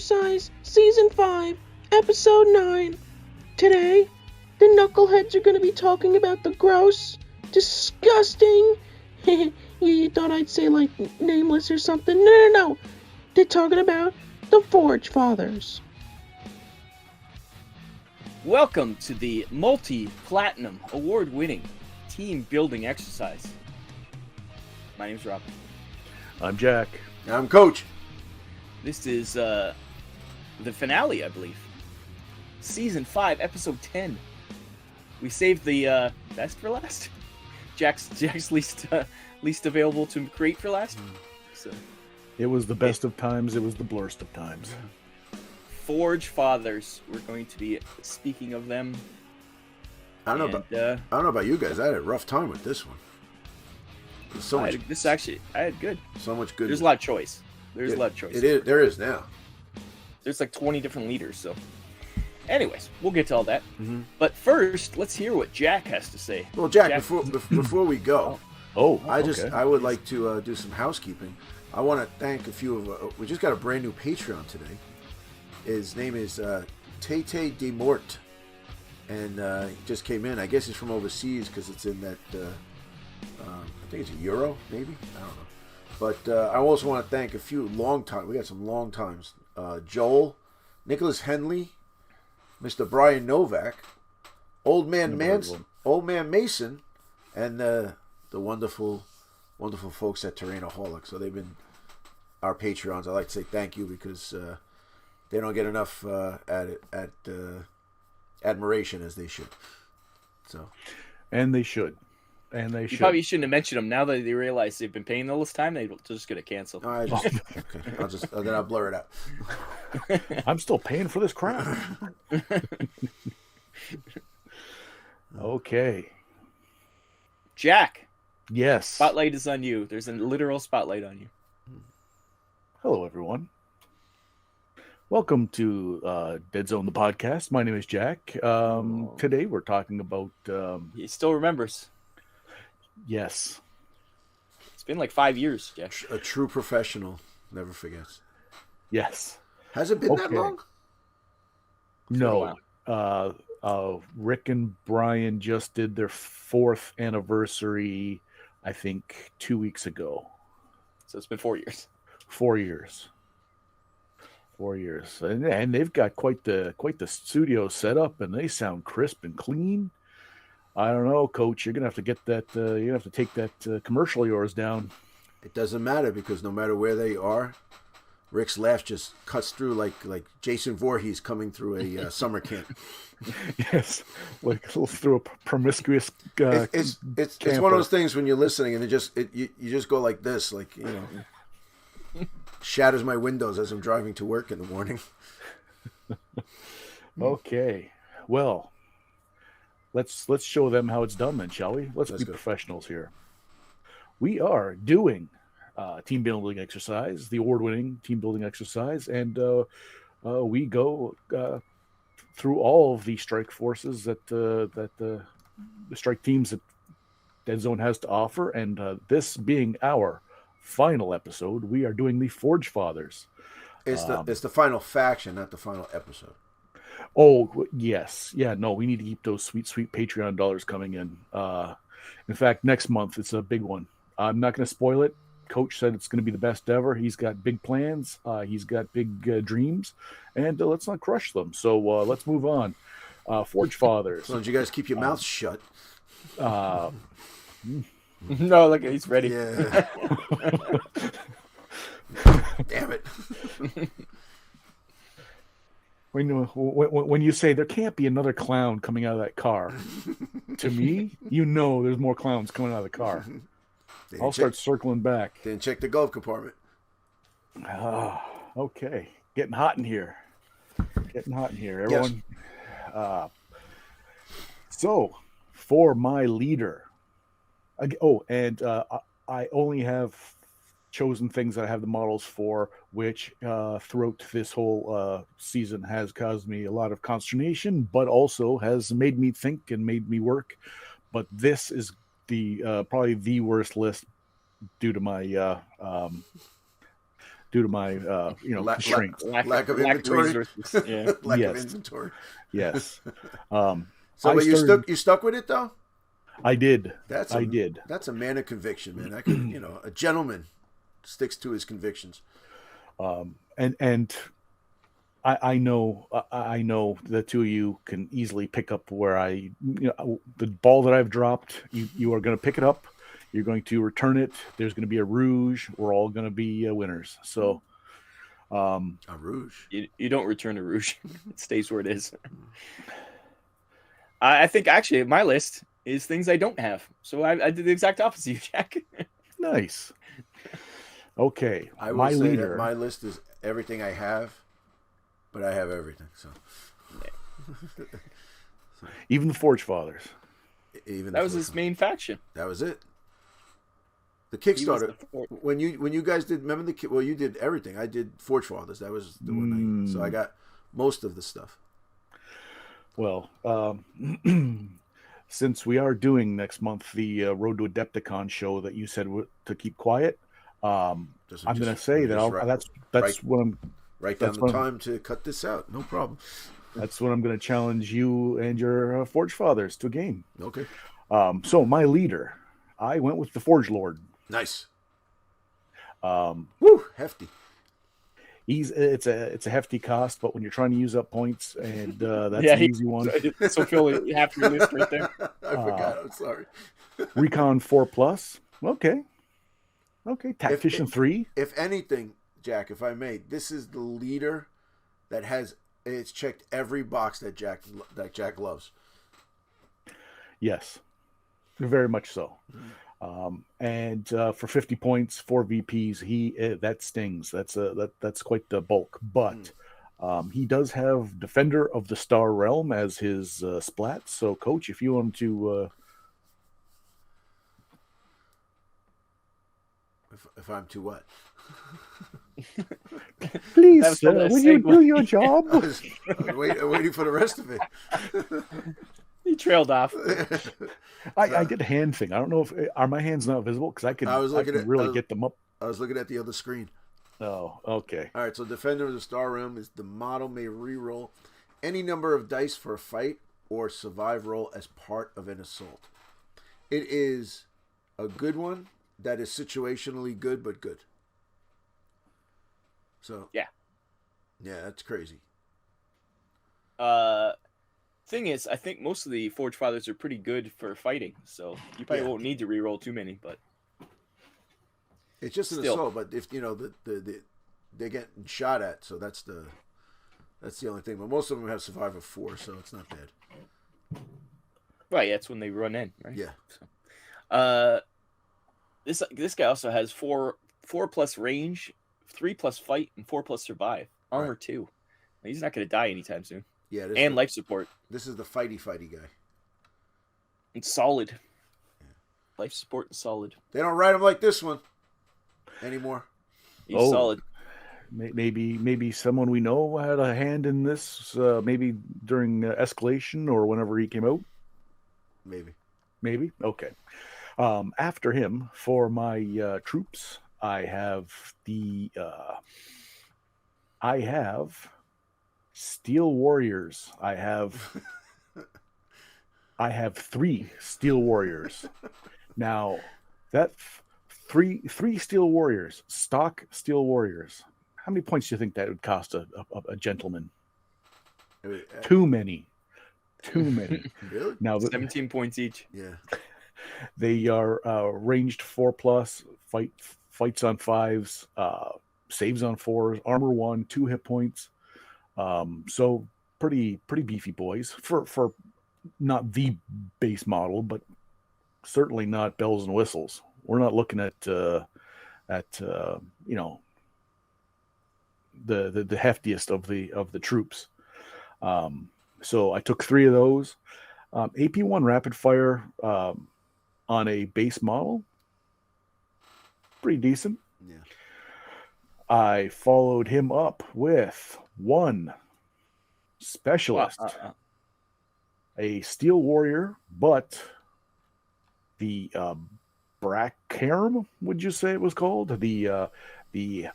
Exercise, Season 5, Episode 9. Today, the knuckleheads are going to be talking about the gross, disgusting... you thought I'd say, like, nameless or something? No. They're talking about the Forgefathers. Welcome to the multi-platinum award-winning team building exercise. My name's Rob. I'm Jack. I'm Coach. This is the finale, I believe. Season 5, Episode 10. We saved the best for last. Jack's least available to create for last. So it was the best of times. It was the blurst of times. Forgefathers. We're going to be speaking of them. I don't know about you guys. I had a rough time with this one. I had good. So much good. There's a lot of choice. There is now. There's like 20 different leaders. So, anyways, we'll get to all that. Mm-hmm. But first, let's hear what Jack has to say. Well, Jack. before we go, I would like to do some housekeeping. I want to thank a few of. We just got a brand new Patreon today. His name is Tete de Mort, and he just came in. I guess he's from overseas because it's in that. I think it's a euro, maybe. I don't know. But I also want to thank a few long time. We got some long times. Joel, Nicholas Henley, Mr. Brian Novak, Old Man Mason, and the wonderful folks at Terrainaholic. So they've been our Patreons. I'd like to say thank you because they don't get enough admiration as they should. So, and they should. You probably shouldn't have mentioned them. Now that they realize they've been paying all this time, they're just going to cancel. Then I'll blur it out. I'm still paying for this crap. Okay. Jack. Yes. Spotlight is on you. There's a literal spotlight on you. Hello, everyone. Welcome to Dead Zone, the podcast. My name is Jack. Today we're talking about... He still remembers. Yes. It's been like 5 years, Jack. A true professional never forgets. Yes. Has it been that long? No. Rick and Brian just did their 4th anniversary, I think, 2 weeks ago. So it's been 4 years. 4 years. 4 years. And they've got quite the studio set up, and they sound crisp and clean. I don't know, Coach. You're gonna have to get that. You're gonna have to take that commercial of yours down. It doesn't matter because no matter where they are, Rick's laugh just cuts through like Jason Voorhees coming through a summer camp. Yes, like through a promiscuous. It's one of those things when you're listening and you just go like this, like shatters my windows as I'm driving to work in the morning. Okay, well. Let's show them how it's done then, shall we? Let's be professionals here. We are doing team building exercise, the award-winning team building exercise, and we go through all of the strike forces that the strike teams that Dead Zone has to offer. And this being our final episode, we are doing the Forgefathers. It's the final faction, not the final episode. Oh, yes. Yeah, no, we need to keep those sweet, sweet Patreon dollars coming in. In fact, next month, it's a big one. I'm not going to spoil it. Coach said it's going to be the best ever. He's got big plans. He's got big dreams. And let's not crush them. So let's move on. Forgefathers. As long as you guys keep your mouths shut. No, look, he's ready. Yeah. Damn it. When you say there can't be another clown coming out of that car, to me, there's more clowns coming out of the car. I'll start circling back. Didn't check the glove compartment. Okay. Getting hot in here. Everyone. Yes. So, for my leader. I only have chosen things that I have the models for, which throughout this whole season has caused me a lot of consternation, but also has made me think and made me work. But this is the probably the worst list due to my due to my constraints. Lack of inventory. Yeah. Lack of inventory. Yes. So you stuck with it though? I did. That's a man of conviction, man. I could, a gentleman sticks to his convictions. And I know the two of you can easily pick up where the ball that I've dropped. You are going to pick it up. You're going to return it. There's going to be a rouge. We're all going to be winners. So, a rouge. You don't return a rouge. It stays where it is. I think actually my list is things I don't have. So I did the exact opposite, you Jack. Nice. Okay, I will say that my list is everything I have, but I have everything. So, even the Forgefathers. That was his main faction. That was it. The Kickstarter. When you guys did, remember you did everything. I did Forgefathers. That was the one. So I got most of the stuff. Well, since we are doing next month the Road to Adepticon show that you said to keep quiet, I'm going to say that that's what I'm. Write down the time to cut this out. No problem. That's what I'm going to challenge you and your Forgefathers to a game. Okay. So my leader, I went with the Forge Lord. Nice. Woo, hefty. It's a hefty cost, but when you're trying to use up points, and that's an easy one. So Phil, you have your list right there. I forgot. I'm sorry. Recon 4+. Okay. Tactician 3. If anything, Jack, if I may, this is the leader that it's checked every box that Jack loves. Yes, very much so. And for 50 points, 4 VPs, that stings. That's quite the bulk. But he does have Defender of the Star Realm as his splat. So, Coach, if you want to, if I'm to what? Please, will you do your job? I was waiting for the rest of it. He trailed off. I did a hand thing. I don't know if are my hands not visible because I can really get them up. I was looking at the other screen. Oh, okay. All right. So Defender of the Star Realm is the model may reroll any number of dice for a fight or survive roll as part of an assault. It is a good one that is situationally good but good. So yeah, that's crazy. Thing is, I think most of the Forgefathers are pretty good for fighting, so you probably won't need to reroll too many. But it's just an assault. But if they're getting shot at, so that's the only thing. But most of them have survive of 4, so it's not bad. Right, that's when they run in, right? Yeah. So, this guy also has 4+ range, 3+ fight, and 4+ survive. Armor 2. He's not going to die anytime soon. Yeah, and life support. This is the fighty guy. It's solid. Yeah. Life support and solid. They don't ride him like this one anymore. He's solid. Maybe someone we know had a hand in this. Maybe during escalation or whenever he came out. Maybe. Okay. After him, for my troops, I have Steel Warriors. I have 3 Steel Warriors. Now, that three Steel Warriors, stock Steel Warriors. How many points do you think that would cost a gentleman? Too many. Really? Now, 17 points each. Yeah. They are ranged 4+, fights on 5s, saves on 4s, armor 1, 2 hit points. So pretty beefy boys for not the base model, but certainly not bells and whistles. We're not looking at the heftiest of the troops. So I took 3 of those. AP1 rapid fire on a base model, pretty decent. Yeah. I followed him up with 1 specialist, a Steel Warrior, but the Bracharm, would you say it was called? The the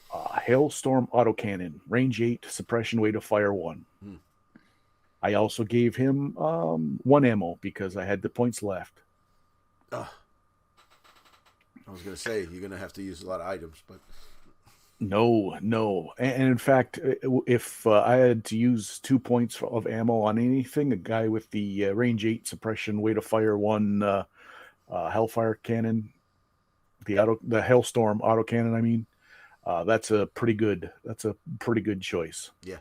Hailstorm autocannon, range 8, suppression weight of fire 1. I also gave him 1 ammo because I had the points left. I was going to say, you're going to have to use a lot of items, but... No. And in fact, if I had to use 2 points of ammo on anything, a guy with the range 8, suppression weight of fire 1 Hellfire cannon, the Hailstorm autocannon, I mean, that's a pretty good choice. Yeah.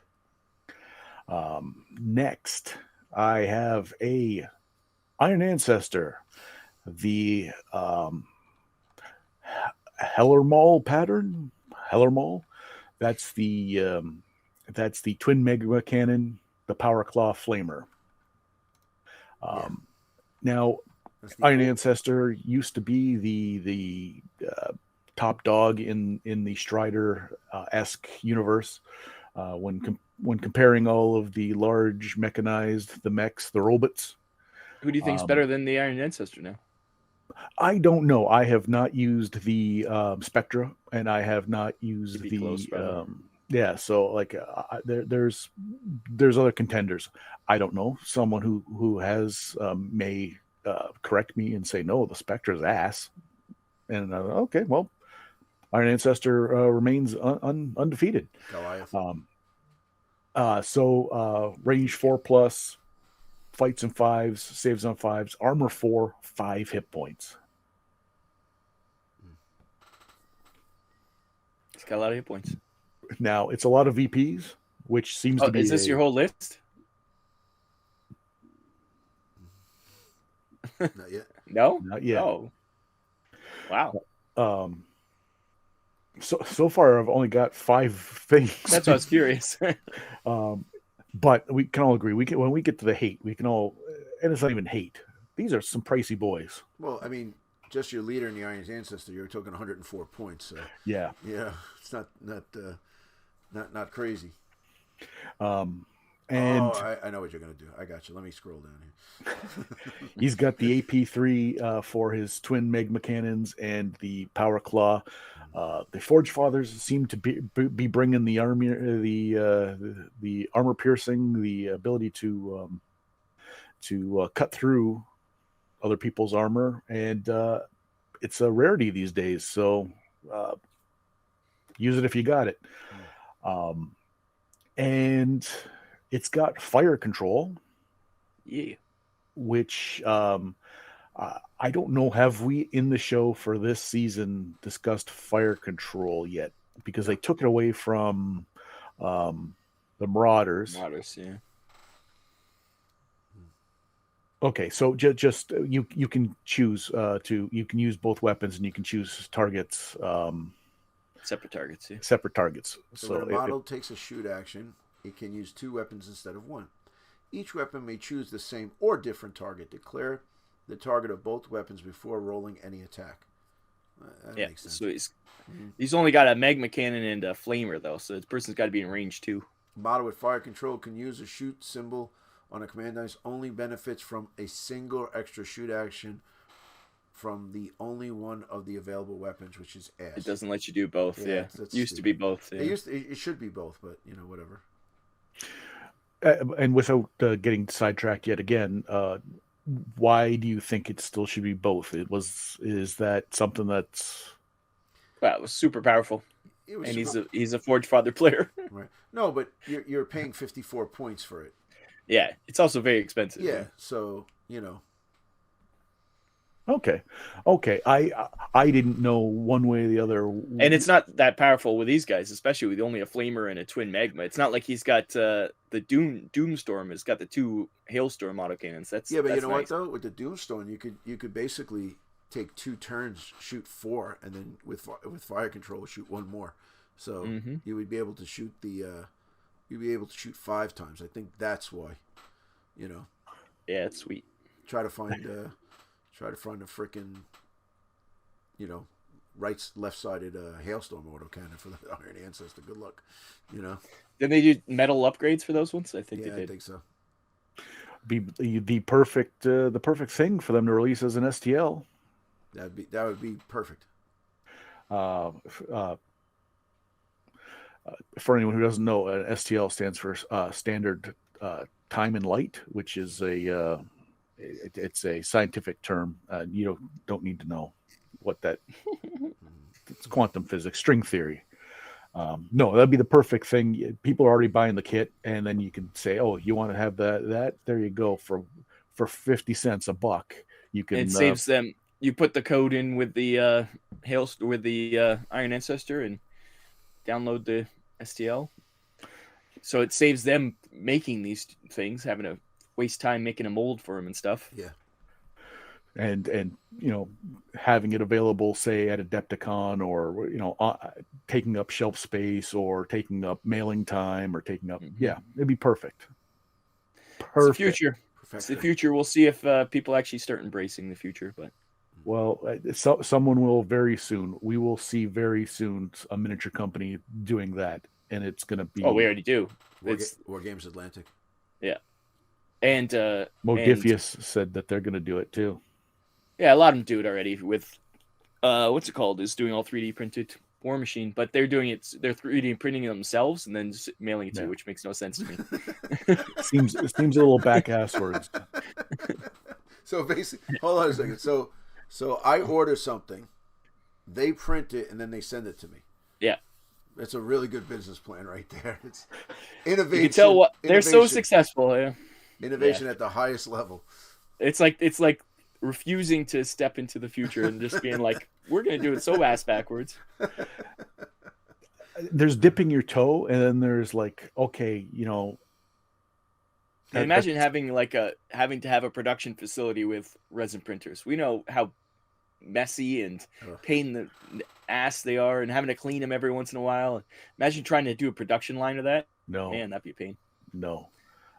Next, I have a Iron Ancestor, the Hellermaul pattern. Hellermaul, that's the twin magma cannon, the Power Claw Flamer. Now, Iron Ancestor used to be the top dog in the Strider-esque universe. When comparing all of the large mechanized, the mechs, the robots. Who do you think's better than the Iron Ancestor now? I don't know. I have not used the Spectra, and I have not used the So like, there's other contenders. I don't know. Someone who has may correct me and say no, the Spectra's ass. And okay, well, Iron Ancestor remains undefeated. Goliath. So range 4+, fights in 5s, saves on 5s, armor 4, 5 hit points. He's got a lot of hit points. Now, it's a lot of VPs, which seems to be... Is this your whole list? Not yet. No? Not yet. Oh. Wow. So far, I've only got 5 things. That's why I was curious. But we can all agree, when we get to the hate, we can all... And it's not even hate. These are some pricey boys. Well, I mean, just your leader in the Iron Ancestor, you're talking 104 points. So yeah, it's not crazy. And I know what you're gonna do. I got you. Let me scroll down here. He's got the AP3 for his twin magma cannons and the Power Claw. The Forgefathers seem to be bringing the armor, the armor piercing, the ability to cut through other people's armor, and it's a rarity these days. So use it if you got it. And it's got fire control. Yeah. Which I don't know. Have we in the show for this season discussed fire control yet? Because they took it away from the Marauders. Yeah. Okay, so just you can choose you can use both weapons, and you can choose targets. Separate targets. Yeah. Separate targets. So when a model takes a shoot action, it can use 2 weapons instead of 1. Each weapon may choose the same or different target. Declare the target of both weapons before rolling any attack. That makes sense. So he's only got a magma cannon and a flamer, though, so this person's got to be in range 2. Model with fire control can use a shoot symbol on a command dice. Only benefits from a single extra shoot action from the only one of the available weapons, which is ass. It doesn't let you do both. Yeah, it used to be both. Yeah. It should be both, but whatever. And without getting sidetracked yet again, why do you think it still should be both? Is that something that's... Well, it was super powerful, and he's a Forgefather player. Right? No, but you're paying 54 points for it. Yeah, it's also very expensive. Yeah, so Okay. I didn't know one way or the other. And it's not that powerful with these guys, especially with only a flamer and a twin magma. It's not like he's got the Doomstorm. It's got the 2 Hailstorm autocannons. But you know nice. what though? With the Doomstorm, you could basically take 2 turns, shoot 4, and then with fire control, shoot 1 more. So you would be able to shoot you'd be able to shoot 5 times. I think that's why. Yeah, it's sweet. Try to find a freaking, left-sided Hailstorm autocannon for the Iron Ancestor. Good luck. Did they do metal upgrades for those ones? I think they did. I think so. Be the perfect thing for them to release as an STL. That would be perfect. For anyone who doesn't know, STL stands for Standard Time and Light, which is it's a scientific term. You don't need to know what that. It's quantum physics, string theory. No, that'd be the perfect thing. People are already buying the kit, and then you can say, "Oh, you want to have that? There you go for 50 cents, $1." You can. It saves them. You put the code in with the Iron Ancestor and download the STL. So it saves them making these things, having to waste time making a mold for them and stuff. Yeah. And having it available, say at Adepticon, or taking up shelf space, or taking up mailing time, or taking up it'd be perfect. It's the future. It's the future. We'll see if people actually start embracing the future. But someone will very soon. We will see very soon a miniature company doing that, and it's going to be. Oh, we already do. War Games Atlantic. Yeah, and Modifius said that they're going to do it too. Yeah, a lot of them do it already with what's it called? Is doing all 3D printed War Machine, but they're doing it. They're 3D printing it themselves and then just mailing it to you, which makes no sense to me. seems a little back-asswards. So basically, hold on a second. So I order something, they print it, and then they send it to me. Yeah, that's a really good business plan right there. It's innovation. You can tell they're so successful. Yeah. Innovation at the highest level. It's like refusing to step into the future and just being like, we're going to do it so ass backwards. There's dipping your toe, and then there's like, okay, imagine having to have a production facility with resin printers. We know how messy and pain in the ass they are, and having to clean them every once in a while. Imagine trying to do a production line of that. No, man, that'd be a pain. No,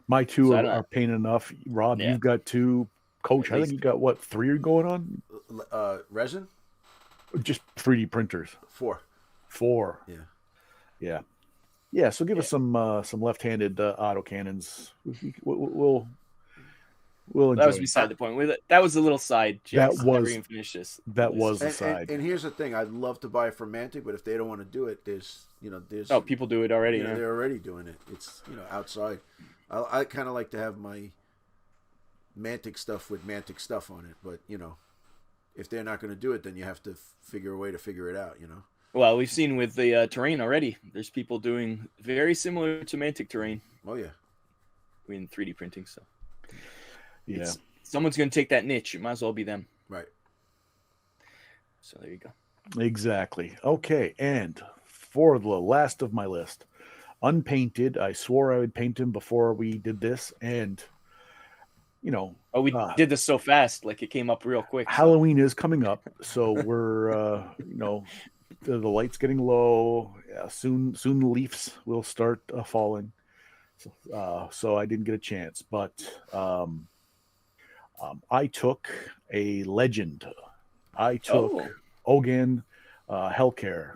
my two are pain enough. Rob, you've got two. Coach, I think you got 3 going on? Resin? Just 3D printers. 4. Yeah. So give us some left-handed autocannons. We'll enjoy. That was beside the point. That was a little side. That was. Never even finished this. That was the side. And here's the thing: I'd love to buy from Mantic, but if they don't want to do it, there's. People do it already. They're already doing it. It's outside. I kind of like to have my Mantic stuff with Mantic stuff on it, but if they're not going to do it, then you have to figure a way to figure it out. Well, we've seen with the terrain already. There's people doing very similar to Mantic terrain. Oh yeah, in 3D printing. So yeah, someone's going to take that niche. It might as well be them. Right. So there you go. Exactly. Okay, and for the last of my list, unpainted. I swore I would paint him before we did this, and we did this so fast, like it came up real quick. Halloween is coming up, so we're the light's getting low. Yeah, soon the leaves will start falling. So I didn't get a chance, but I took a legend. I took Ogan Hellcare.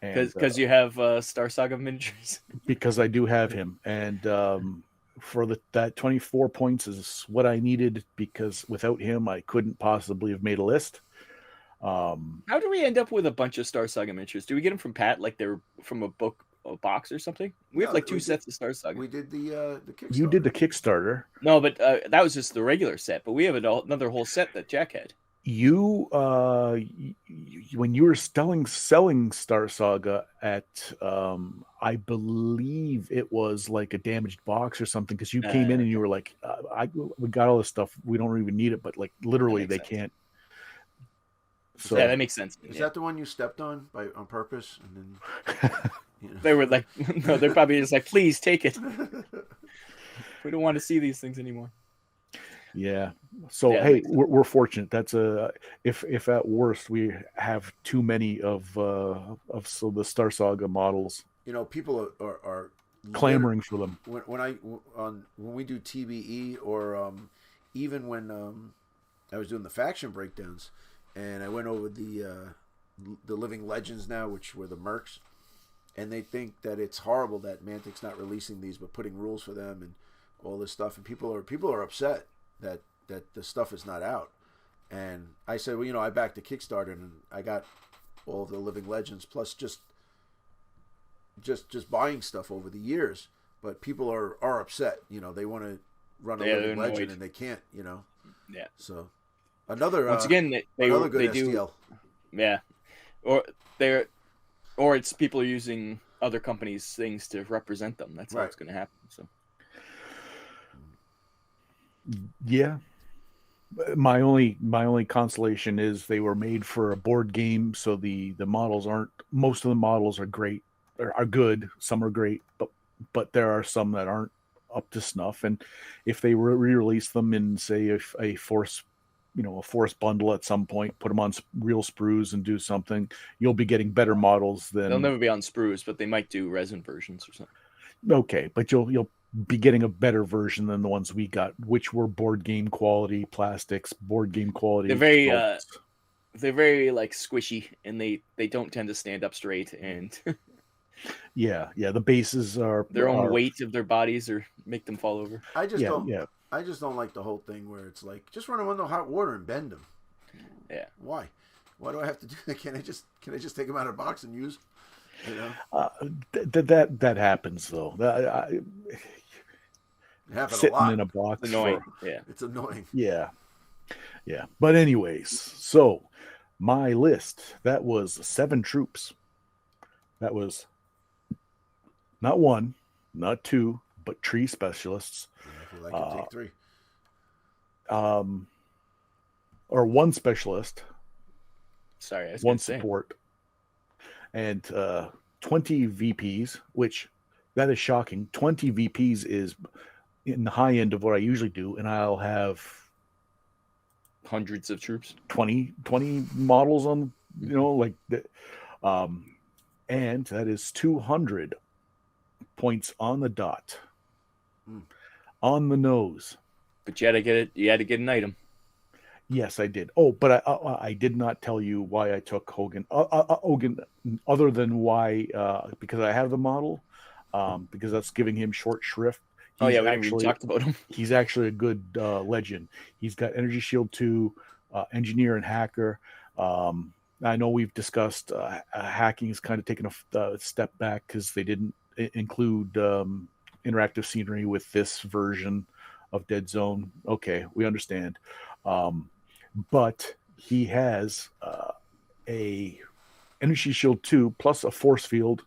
Because you have Star Saga miniatures. Because I do have him, and for that 24 points is what I needed, because without him I couldn't possibly have made a list. How do we end up with a bunch of Star Saga miniatures? Do we get them from Pat, like they're from a box or something? We have like 2 sets of Star Saga. We did the Kickstarter. You did the Kickstarter. No, but that was just the regular set. But we have another whole set that Jack had. You when you were selling Star Saga at I believe it was like a damaged box or something, because you came in and you were like, we got all this stuff, we don't even need it, but like literally they can't. So yeah, that makes sense. Is that the one you stepped on on purpose? And then they were like, no, they're probably just like, please take it. We don't want to see these things anymore. Yeah. So hey, we're fortunate. That's if at worst we have too many of the Star Saga models. People are clamoring for them. When we do TBE, or even when I was doing the faction breakdowns, and I went over the Living Legends now, which were the Mercs, and they think that it's horrible that Mantic's not releasing these, but putting rules for them and all this stuff, and people are upset that the stuff is not out. And I said, well, I backed the Kickstarter, and I got all of the Living Legends plus just just buying stuff over the years, but people are upset. They want to run a living legend and they can't. Yeah. So another once again another good they STL. Yeah, or it's people are using other companies' things to represent them. That's how it's going to happen. So yeah. My only consolation is they were made for a board game, so the models aren't. Most of the models are great, are good. Some are great, but there are some that aren't up to snuff. And if they re-release them in, say, a force bundle at some point, put them on real sprues and do something, you'll be getting better models than. They'll never be on sprues, but they might do resin versions or something. Okay, but you'll be getting a better version than the ones we got, which were board game quality plastics, board game quality. They're very like squishy, and they don't tend to stand up straight. And yeah, the bases are their own weight of their bodies or make them fall over. I just don't like the whole thing where it's like just run them under hot water and bend them. Yeah. Why do I have to do that? Can I just take them out of the box and use? That happens though. Sitting a lot. In a box. It's annoying. Yeah. It's annoying. Yeah. But anyways, so my list, that was 7 troops. That was not 1, not 2, but 3 specialists. If you like it, take 3. Or 1 specialist. Sorry, I was 1 support. And 20 VPs, which that is shocking. 20 VPs is in the high end of what I usually do, and I'll have hundreds of troops, 20 models on, like that. And that is 200 points on the dot, on the nose. But you had to get it. You had to get an item. Yes, I did. Oh, but I did not tell you why I took Hogan. Hogan, other than why, because I have the model, because that's giving him short shrift. We talked about him. He's actually a good legend. He's got Energy Shield 2, Engineer and Hacker. I know we've discussed hacking is kind of taking a step back because they didn't include interactive scenery with this version of Dead Zone. Okay, we understand. But he has a Energy Shield 2 plus a force field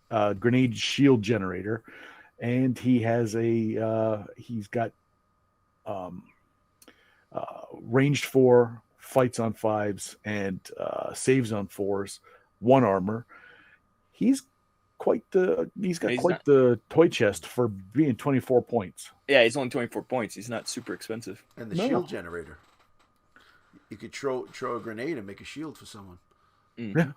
grenade shield generator, and he has he's got ranged 4, fights on 5s, and saves on 4s, 1 armor. He's got the toy chest for being 24 points. Yeah, he's only 24 points. He's not super expensive. And the shield generator. You could throw a grenade and make a shield for someone. Yeah.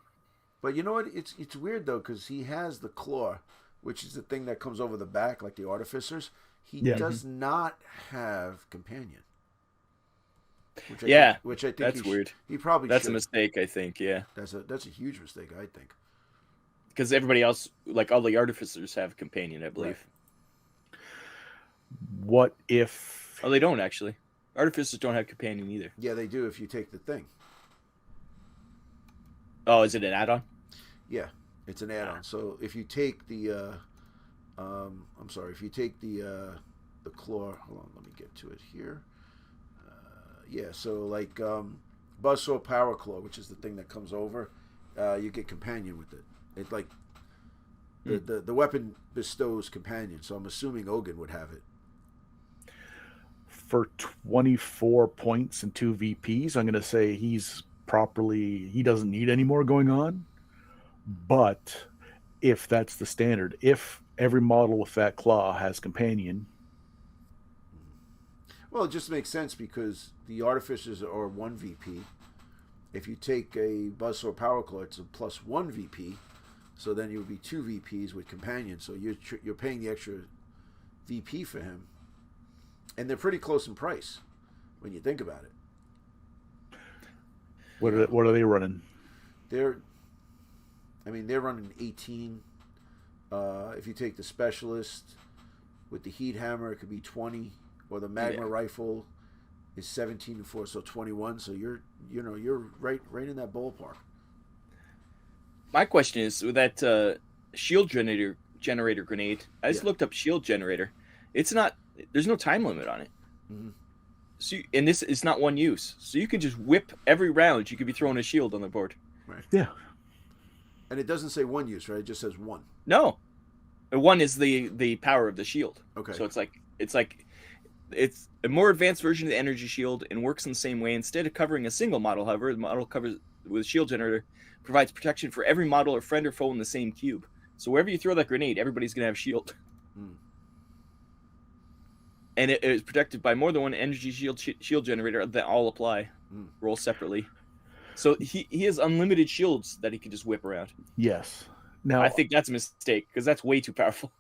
But you know what? It's weird though, because he has the claw, which is the thing that comes over the back like the artificers. He does not have companion. Which I think that's weird. He probably that's should. A mistake. I think. Yeah. That's a huge mistake. I think. Because everybody else, like all the artificers, have companion, I believe. Right. What if? Oh, they don't actually. Artificers don't have companion either. Yeah, they do if you take the thing. Oh, is it an add-on? Yeah, it's an add-on. So if you take the, if you take the claw, hold on, let me get to it here. So like Buzzsaw Power Claw, which is the thing that comes over, you get companion with it. It like the weapon bestows companion, so I'm assuming Ogun would have it. For 24 points and 2 VPs, I'm going to say he doesn't need any more going on. But if that's the standard, if every model with that claw has companion. Well, it just makes sense because the artificers are 1 VP. If you take a Buzzsaw Power Claw, it's a plus 1 VP. So then you would be 2 VPs with companion. So you're paying the extra VP for him. And they're pretty close in price when you think about it. What are they running? They're running 18. If you take the specialist with the heat hammer, it could be 20, or the magma rifle is 17 and 4, so 21. So you're right in that ballpark. My question is, with that shield generator grenade. I just looked up shield generator. It's not. There's no time limit on it. Mm-hmm. So and this is not one use. So you can just whip every round. You could be throwing a shield on the board. Right. Yeah. And it doesn't say one use, right? It just says one. No, one is the power of the shield. Okay. So it's a more advanced version of the energy shield and works in the same way. Instead of covering a single model, however, the model covers with shield generator provides protection for every model or friend or foe in the same cube. So wherever you throw that grenade, everybody's gonna have shield. And it is protected by more than one energy shield generator that all apply. Roll separately. So he has unlimited shields that he can just whip around. Yes. Now I think that's a mistake because that's way too powerful.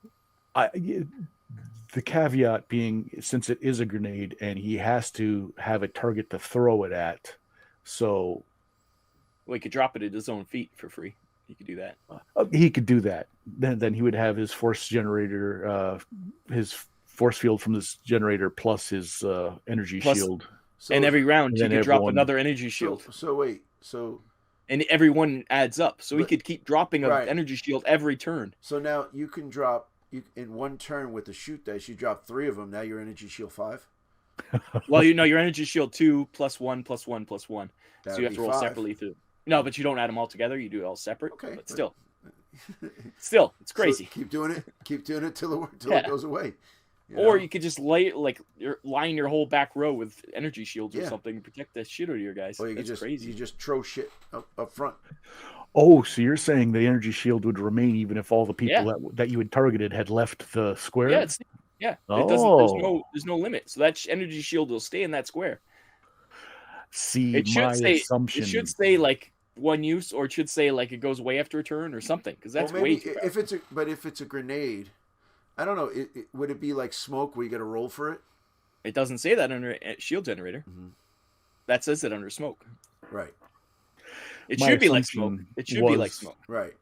The caveat being, since it is a grenade and he has to have a target to throw it at, so he could drop it at his own feet for free. He could do that. He could do that. Then he would have his force generator, his force field from this generator plus his energy shield. So, and every round he could drop another energy shield. So and everyone adds up. So he could keep dropping an energy shield every turn. So now you can drop in one turn with the shoot dice. You drop 3 of them. Now your energy shield 5. Well, your energy shield 2 + 1 + 1 + 1. So you have to roll 5. separately through. No, but you don't add them all together. You do it all separate. Okay, but still, it's crazy. So keep doing it. Keep doing it till it goes away. Or you could just line your whole back row with energy shields or something and protect the shit out of your guys. Or you just throw shit up front. Oh, so you're saying the energy shield would remain even if all the people that you had targeted had left the square? Yeah. It doesn't. There's no limit. So that energy shield will stay in that square. See, assumption. It should say one use, or it should say it goes away after a turn or something, because that's way too powerful. If it's a grenade, I don't know. Would it be like smoke where you got to roll for it? It doesn't say that under shield generator. Mm-hmm. That says it under smoke. Right. It should be like smoke. It should be like smoke. Right.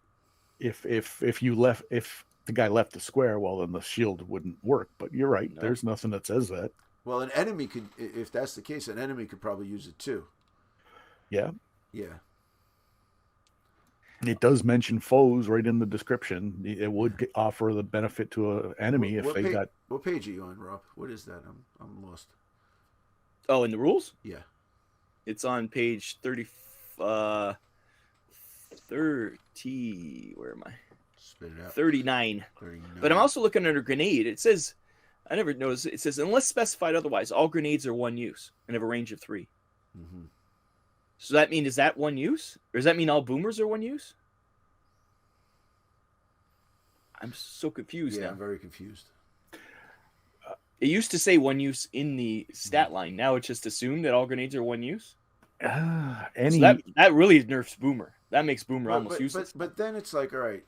If the guy left the square, well, then the shield wouldn't work. But you're right. No. There's nothing that says that. Well, an enemy could, if that's the case, an enemy could probably use it too. Yeah. Yeah. It does mention foes right in the description. It would offer the benefit to an enemy if they got. What page are you on, Rob? What is that? I'm lost. Oh, in the rules? Yeah. It's on page 30. 30. Where am I? Spit it out. 39. But I'm also looking under grenade. It says, I never noticed. It says, unless specified otherwise, all grenades are one use and have a range of 3. Mm-hmm. So that mean, is that one use? Or does that mean all boomers are one use? I'm so confused now. Yeah, I'm very confused. It used to say one use in the stat line. Now it's just assumed that all grenades are one use. So that really nerfs boomer. That makes boomer almost useless. But then it's like, all right,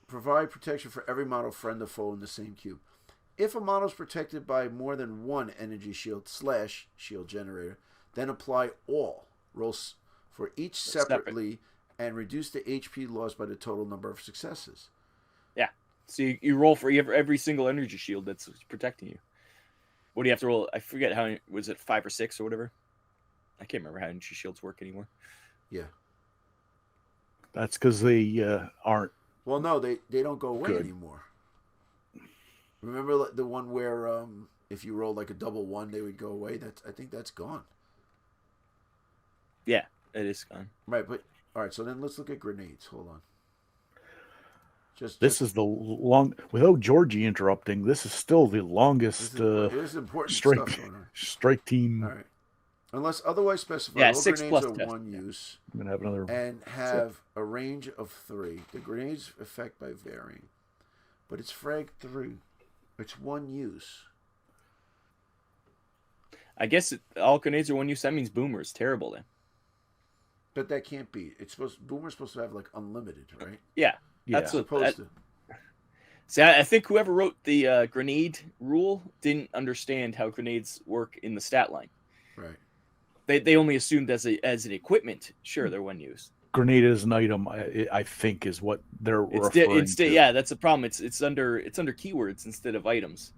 provide protection for every model, friend or foe in the same cube. If a model is protected by more than one energy shield / shield generator, then apply all rolls for each separately and reduce the HP loss by the total number of successes. Yeah. So you roll for every single energy shield that's protecting you. What do you have to roll? I forget how, was it 5 or 6 or whatever? I can't remember how energy shields work anymore. Yeah. That's because they aren't. Well, no, they don't go away anymore. Remember the one where if you rolled like a double 1, they would go away? I think that's gone. Yeah, it is gone. Right, but all right, so then let's look at grenades. Hold on. This is the long, without Georgie interrupting, this is still the longest strike team. All right. Unless otherwise specified, all 6 grenades plus are one use. I'm gonna have another and have a range of 3. The grenades effect by varying, but it's frag 3. It's one use. I guess all grenades are one use. That means boomer is terrible then. But that can't be. Boomer's supposed to have like unlimited, right? Yeah. That's supposed to. See, I think whoever wrote the grenade rule didn't understand how grenades work in the stat line. Right. They only assumed as an equipment. Sure, they're one use. Grenade as an item, I think, is what they're referring to. Yeah, that's a problem. It's under keywords instead of items.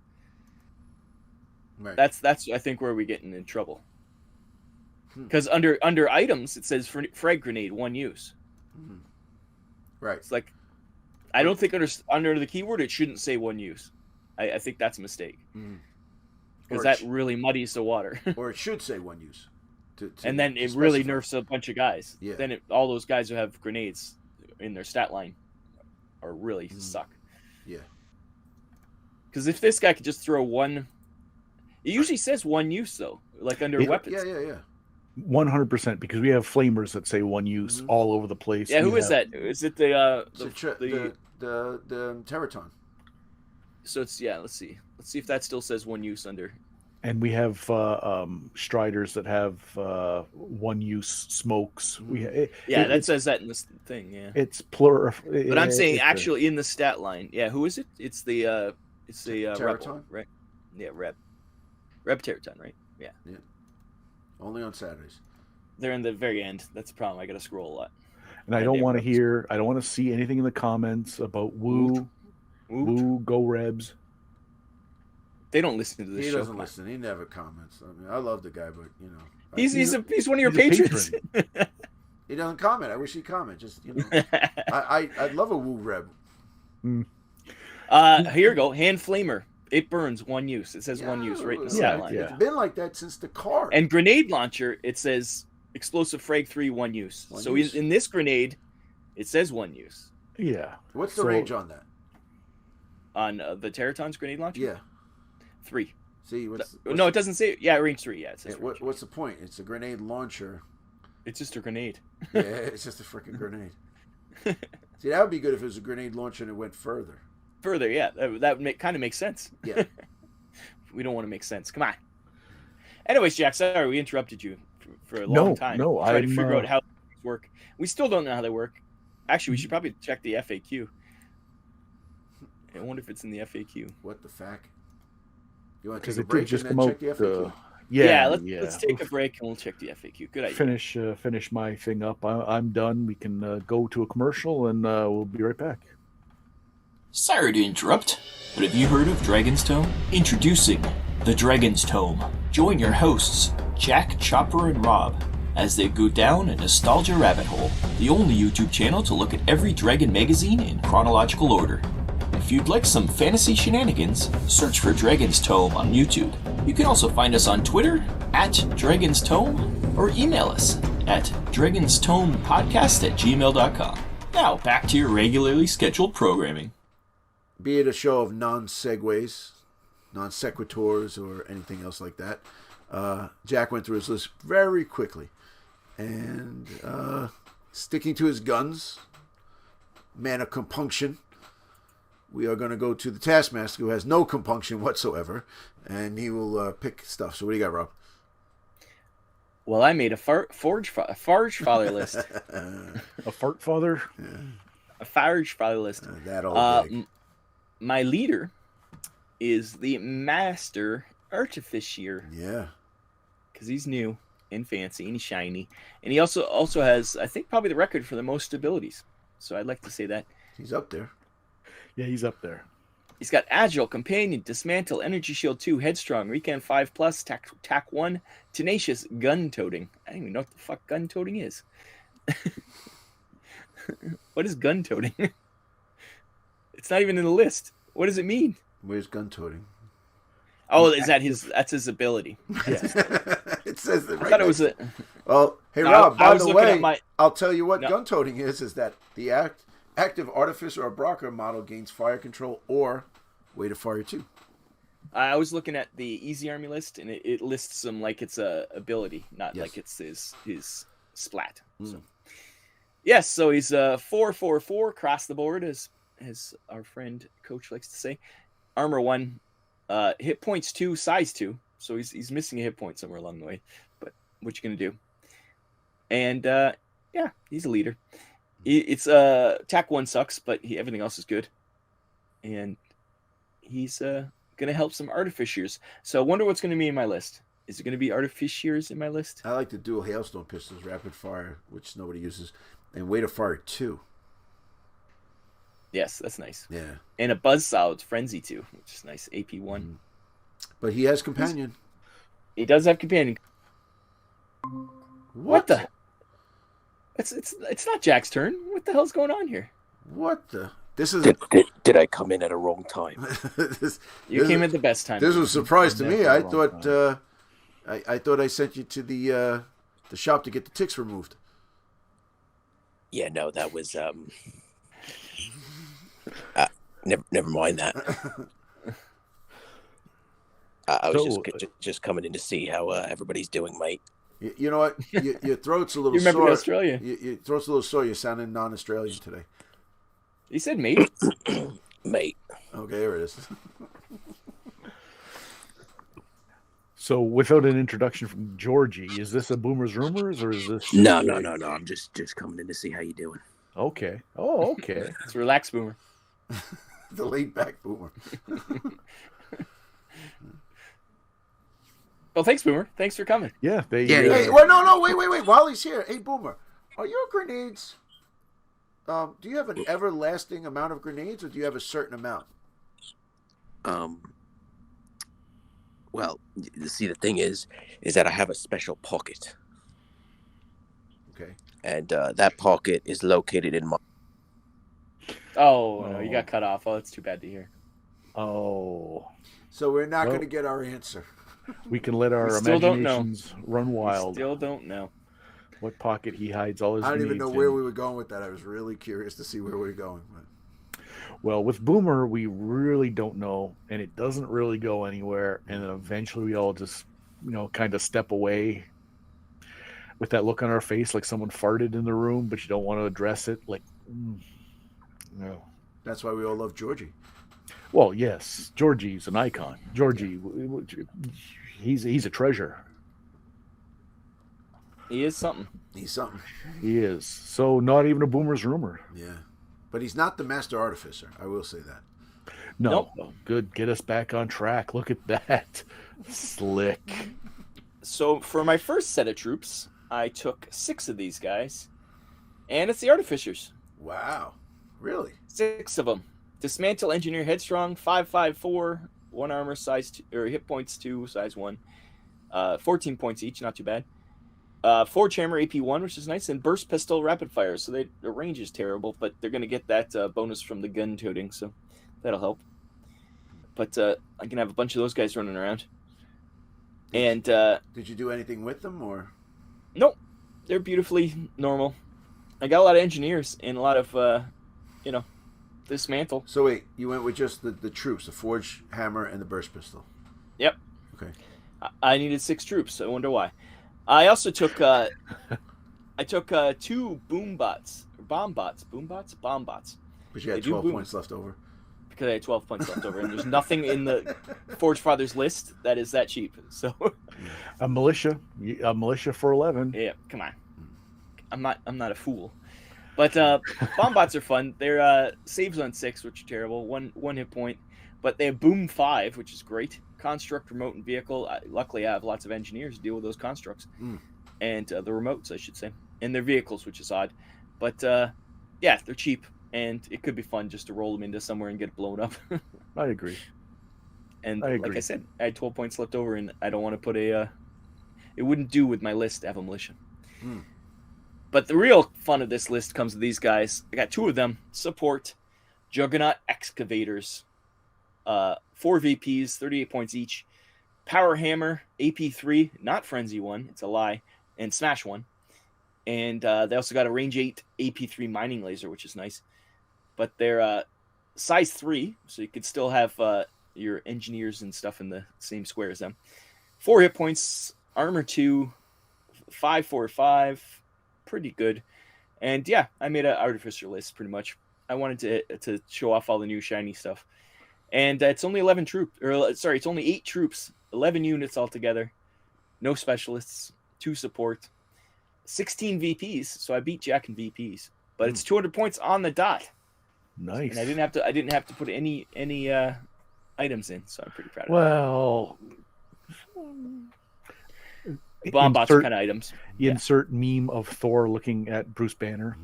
Right. That's I think where we get in trouble. Because under items it says frag grenade one use. Mm-hmm. Right. It's like, I don't think under the keyword it shouldn't say one use. I think that's a mistake. Because that really muddies the water. Or it should say one use. And then it really nerfs a bunch of guys. Yeah. Then all those guys who have grenades in their stat line are really suck. Yeah. Because if this guy could just throw one... It usually says one use, though. Like under weapons. Yeah. 100%, because we have flamers that say one use all over the place. Yeah, who is that? Is it the Teraton? So it's let's see if that still says one use under. And we have Striders that have one use smokes. That says that in this thing. Yeah, it's plural. But I'm saying actually in the stat line. Yeah, who is it? It's the Teraton, Rebel, right? Yeah, Reb Teraton, right? Yeah. Only on Saturdays. They're in the very end. That's the problem. I got to scroll a lot. And I don't want to see anything in the comments about Woo, go Rebs. They don't listen to this show. He doesn't listen. He never comments. I mean, I love the guy, but he's one of your patrons. He doesn't comment. I wish he'd comment. Just I'd love a Woo Reb. Here you go. Hand flamer. It burns one use. It says one use right in the stat line. It's been like that since the car. And grenade launcher, it says explosive frag 3 1 use. In this grenade, it says one use. Yeah. What's the range on that? On the Teraton's grenade launcher? Yeah. 3. See, no, it doesn't say. Yeah, range 3. Yeah, it says. What's the point? It's a grenade launcher. It's just a grenade. Yeah, it's just a freaking grenade. See, that would be good if it was a grenade launcher and it went further. Further, yeah, that kind of makes sense. Yeah. We don't want to make sense. Come on. Anyways, Jack, sorry we interrupted you for a long time. No, trying to figure out how things work. We still don't know how they work. Actually, we should probably check the FAQ. I wonder if it's in the FAQ. What the fuck? You want to take a break and then check the FAQ? Let's take a break and we'll check the FAQ. Good idea. Finish my thing up. I'm done. We can go to a commercial and we'll be right back. Sorry to interrupt, but have you heard of Dragon's Tome? Introducing the Dragon's Tome. Join your hosts, Jack, Chopper, and Rob, as they go down a nostalgia rabbit hole, the only YouTube channel to look at every Dragon magazine in chronological order. If you'd like some fantasy shenanigans, search for Dragon's Tome on YouTube. You can also find us on Twitter, @Dragon's Tome, or email us at dragonstomepodcast@gmail.com. Now, back to your regularly scheduled programming. Be it a show of non-segues, non-sequiturs, or anything else like that, Jack went through his list very quickly. And sticking to his guns, man of compunction, we are going to go to the Taskmaster, who has no compunction whatsoever, and he will pick stuff. So what do you got, Rob? Well, I made a Forgefather list. A fart father? Yeah. A Forgefather list. That all big. My leader is the Master Artificier. Yeah. Because he's new and fancy and he's shiny. And he also has, I think, probably the record for the most abilities. So I'd like to say that. He's up there. Yeah, he's up there. He's got Agile, Companion, Dismantle, Energy Shield 2, Headstrong, Recon 5+, TAC 1, Tenacious, Gun Toting. I don't even know what the fuck gun toting is. What is gun toting? It's not even in the list. What does it mean? Where's gun toting? Oh, is that that's his ability? Yes. It says it right. I thought it was a... Well, hey, no, Rob, by the way, my... I'll tell you what gun toting is that the active Artificer or Brocker model gains fire control or way to fire 2. I was looking at the Easy Army list, and it lists him like it's a ability, not like it's his splat. So. Yes, so he's 4/4/4 across the board, as our friend Coach likes to say. Armor 1, hit points 2, size 2. So he's missing a hit point somewhere along the way. But what you gonna do? And he's a leader. It's TAC 1 sucks, but everything else is good. And he's gonna help some Artificiers. So I wonder what's gonna be in my list. Is it gonna be Artificiers in my list? I like the dual Hailstone pistols, rapid fire, which nobody uses, and way to fire 2. Yes, that's nice. Yeah. And a Buzzsaw Frenzy 2, which is nice. AP 1. But he has Companion. He does have Companion. What the? It's not Jack's turn. What the hell's going on here? What the? This is. Did I come in at a wrong time? You came at the best time. This was a surprise to me. I thought I thought I sent you to the shop to get the ticks removed. Yeah, no, that was never mind that. I was just coming in to see how everybody's doing, mate. You know what? Your throat's a little you remember sore. Australia? Your throat's a little sore. You're sounding non-Australian today. He said mate. Mate. Okay, there it is. So, without an introduction from Georgie, is this a Boomer's Rumors, or is this... No. I'm just coming in to see how you doing. Okay. Oh, okay. It's relax, Boomer. The laid-back Boomer. Well, thanks, Boomer. Thanks for coming. Yeah. Hey, well, no, wait. While he's here, hey, Boomer, are your grenades... do you have an everlasting amount of grenades, or do you have a certain amount? Well, see, the thing is that I have a special pocket. Okay. And that pocket is located in my... Oh, no, you got cut off. Oh, that's too bad to hear. Oh. So we're not going to get our answer. We can let our imaginations run wild. We still don't know. What pocket he hides all his I don't even know needs where in. we were going with that. I was really curious to see where we were going. But... Well, with Boomer, we really don't know, and it doesn't really go anywhere. And then eventually we all just, kind of step away with that look on our face like someone farted in the room, but you don't want to address it. Like, no. That's why we all love Georgie. Well, yes, Georgie's an icon. Georgie, he's a treasure. He is something. He's something. He is. So not even a Boomer's Rumor. Yeah. But he's not the master artificer. I will say that. No. Nope. Good. Get us back on track. Look at that. Slick. So for my first set of troops, I took 6 of these guys. And it's the artificers. Wow. Really? 6 of them. Dismantle, Engineer, Headstrong, 554, 1 armor, size 2, or hit points 2, size 1. 14 points each, not too bad. Forge Hammer, AP 1, which is nice, and Burst Pistol, Rapid Fire. So the range is terrible, but they're going to get that bonus from the gun toting, so that'll help. But I can have a bunch of those guys running around. Did you do anything with them, or? Nope. They're beautifully normal. I got a lot of engineers and a lot of, dismantle. So wait, you went with just the troops, the Forge Hammer and the Burst Pistol? Yep. Okay. I needed 6 troops. I wonder why. I also took 2 bomb bots. Bomb bots. But you had 12 points left over. Because I had 12 points left over, and there's nothing in the Forgefathers list that is that cheap. So a militia for 11. Yeah, come on. I'm not a fool. But bomb bots are fun. They're saves on 6, which are terrible. One hit point, but they have boom 5, which is great. Construct, remote, and vehicle. Luckily, I have lots of engineers to deal with those constructs, and the remotes, I should say, and their vehicles, which is odd. But yeah, they're cheap, and it could be fun just to roll them into somewhere and get it blown up. I agree. And like I said, I had 12 points left over, and I don't want to put it wouldn't do with my list to have a militia. But the real fun of this list comes to these guys. I got 2 of them. Support, Juggernaut Excavators. 4 VPs, 38 points each. Power Hammer, AP3, not Frenzy 1, it's a lie, and Smash 1. And they also got a Range 8 AP3 mining laser, which is nice. But they're size 3, so you could still have your engineers and stuff in the same square as them. 4 hit points, armor 2, 545, pretty good. And yeah, I made an artificer list pretty much. I wanted to show off all the new shiny stuff. And it's only 11 troops, it's only 8 troops, 11 units altogether. No specialists, 2 support, 16 VPs. So I beat Jack in VPs, but it's 200 points on the dot. Nice. And I didn't have to put any items in, so I'm pretty proud of well, it. Bomb bots are kind of items. Insert meme of Thor looking at Bruce Banner.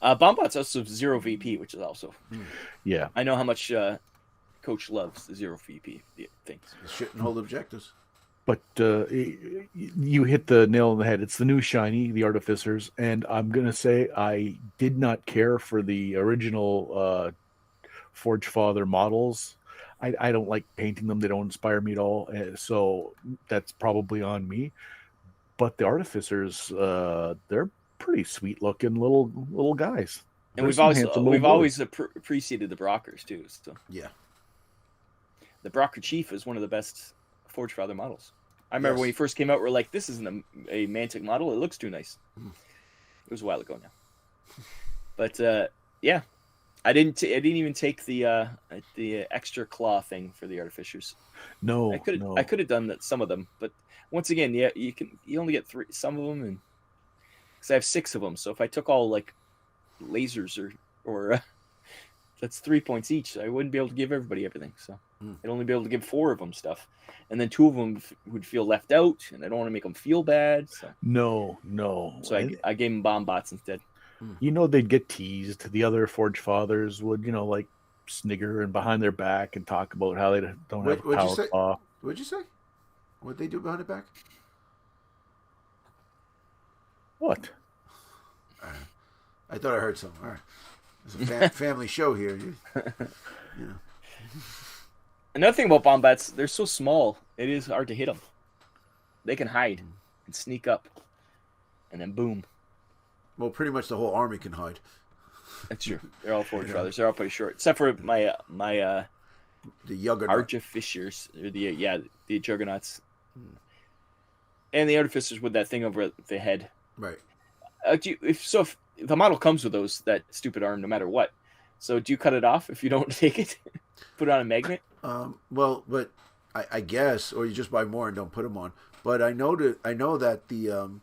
Bomb bots also have 0 VP, which is also. Yeah. I know how much Coach loves the 0 VP things. Shouldn't hold objectives. But you hit the nail on the head. It's the new shiny, the Artificers, and I'm gonna say I did not care for the original Forgefather models. I don't like painting them; they don't inspire me at all. So that's probably on me. But the Artificers, they're pretty sweet looking little guys. And we've always appreciated the Brockers too. So yeah, the Brocker Chief is one of the best Forgefather models. I remember when he first came out, we're like, this isn't a Mantic model. It looks too nice. It was a while ago now. But yeah, I didn't even take the extra claw thing for the Artificers. No, I could have done that, some of them, but once again, yeah, you only get some of them, and because I have 6 of them, so if I took all like lasers or that's 3 points each, I wouldn't be able to give everybody everything. So I'd only be able to give 4 of them stuff, and then 2 of them would feel left out, and I don't want to make them feel bad. So no. So I gave them bomb bots instead. You know, they'd get teased. The other Forgefathers would, like snigger and behind their back and talk about how they don't have a power claw. What'd you say? What'd they do behind the back? What? I thought I heard something. All right. It's a family show here. Another thing about bomb bats, they're so small, it is hard to hit them. They can hide and sneak up, and then boom. Well, pretty much the whole army can hide. That's true. They're all Forgefathers. They're all pretty short, except for my the Juggernaut. Artificers, or the Juggernauts, and the Artificers with that thing over the head. Right. If the model comes with that stupid arm, no matter what, so do you cut it off if you don't take it? Put it on a magnet? Well, but I guess, or you just buy more and don't put them on. But I know that the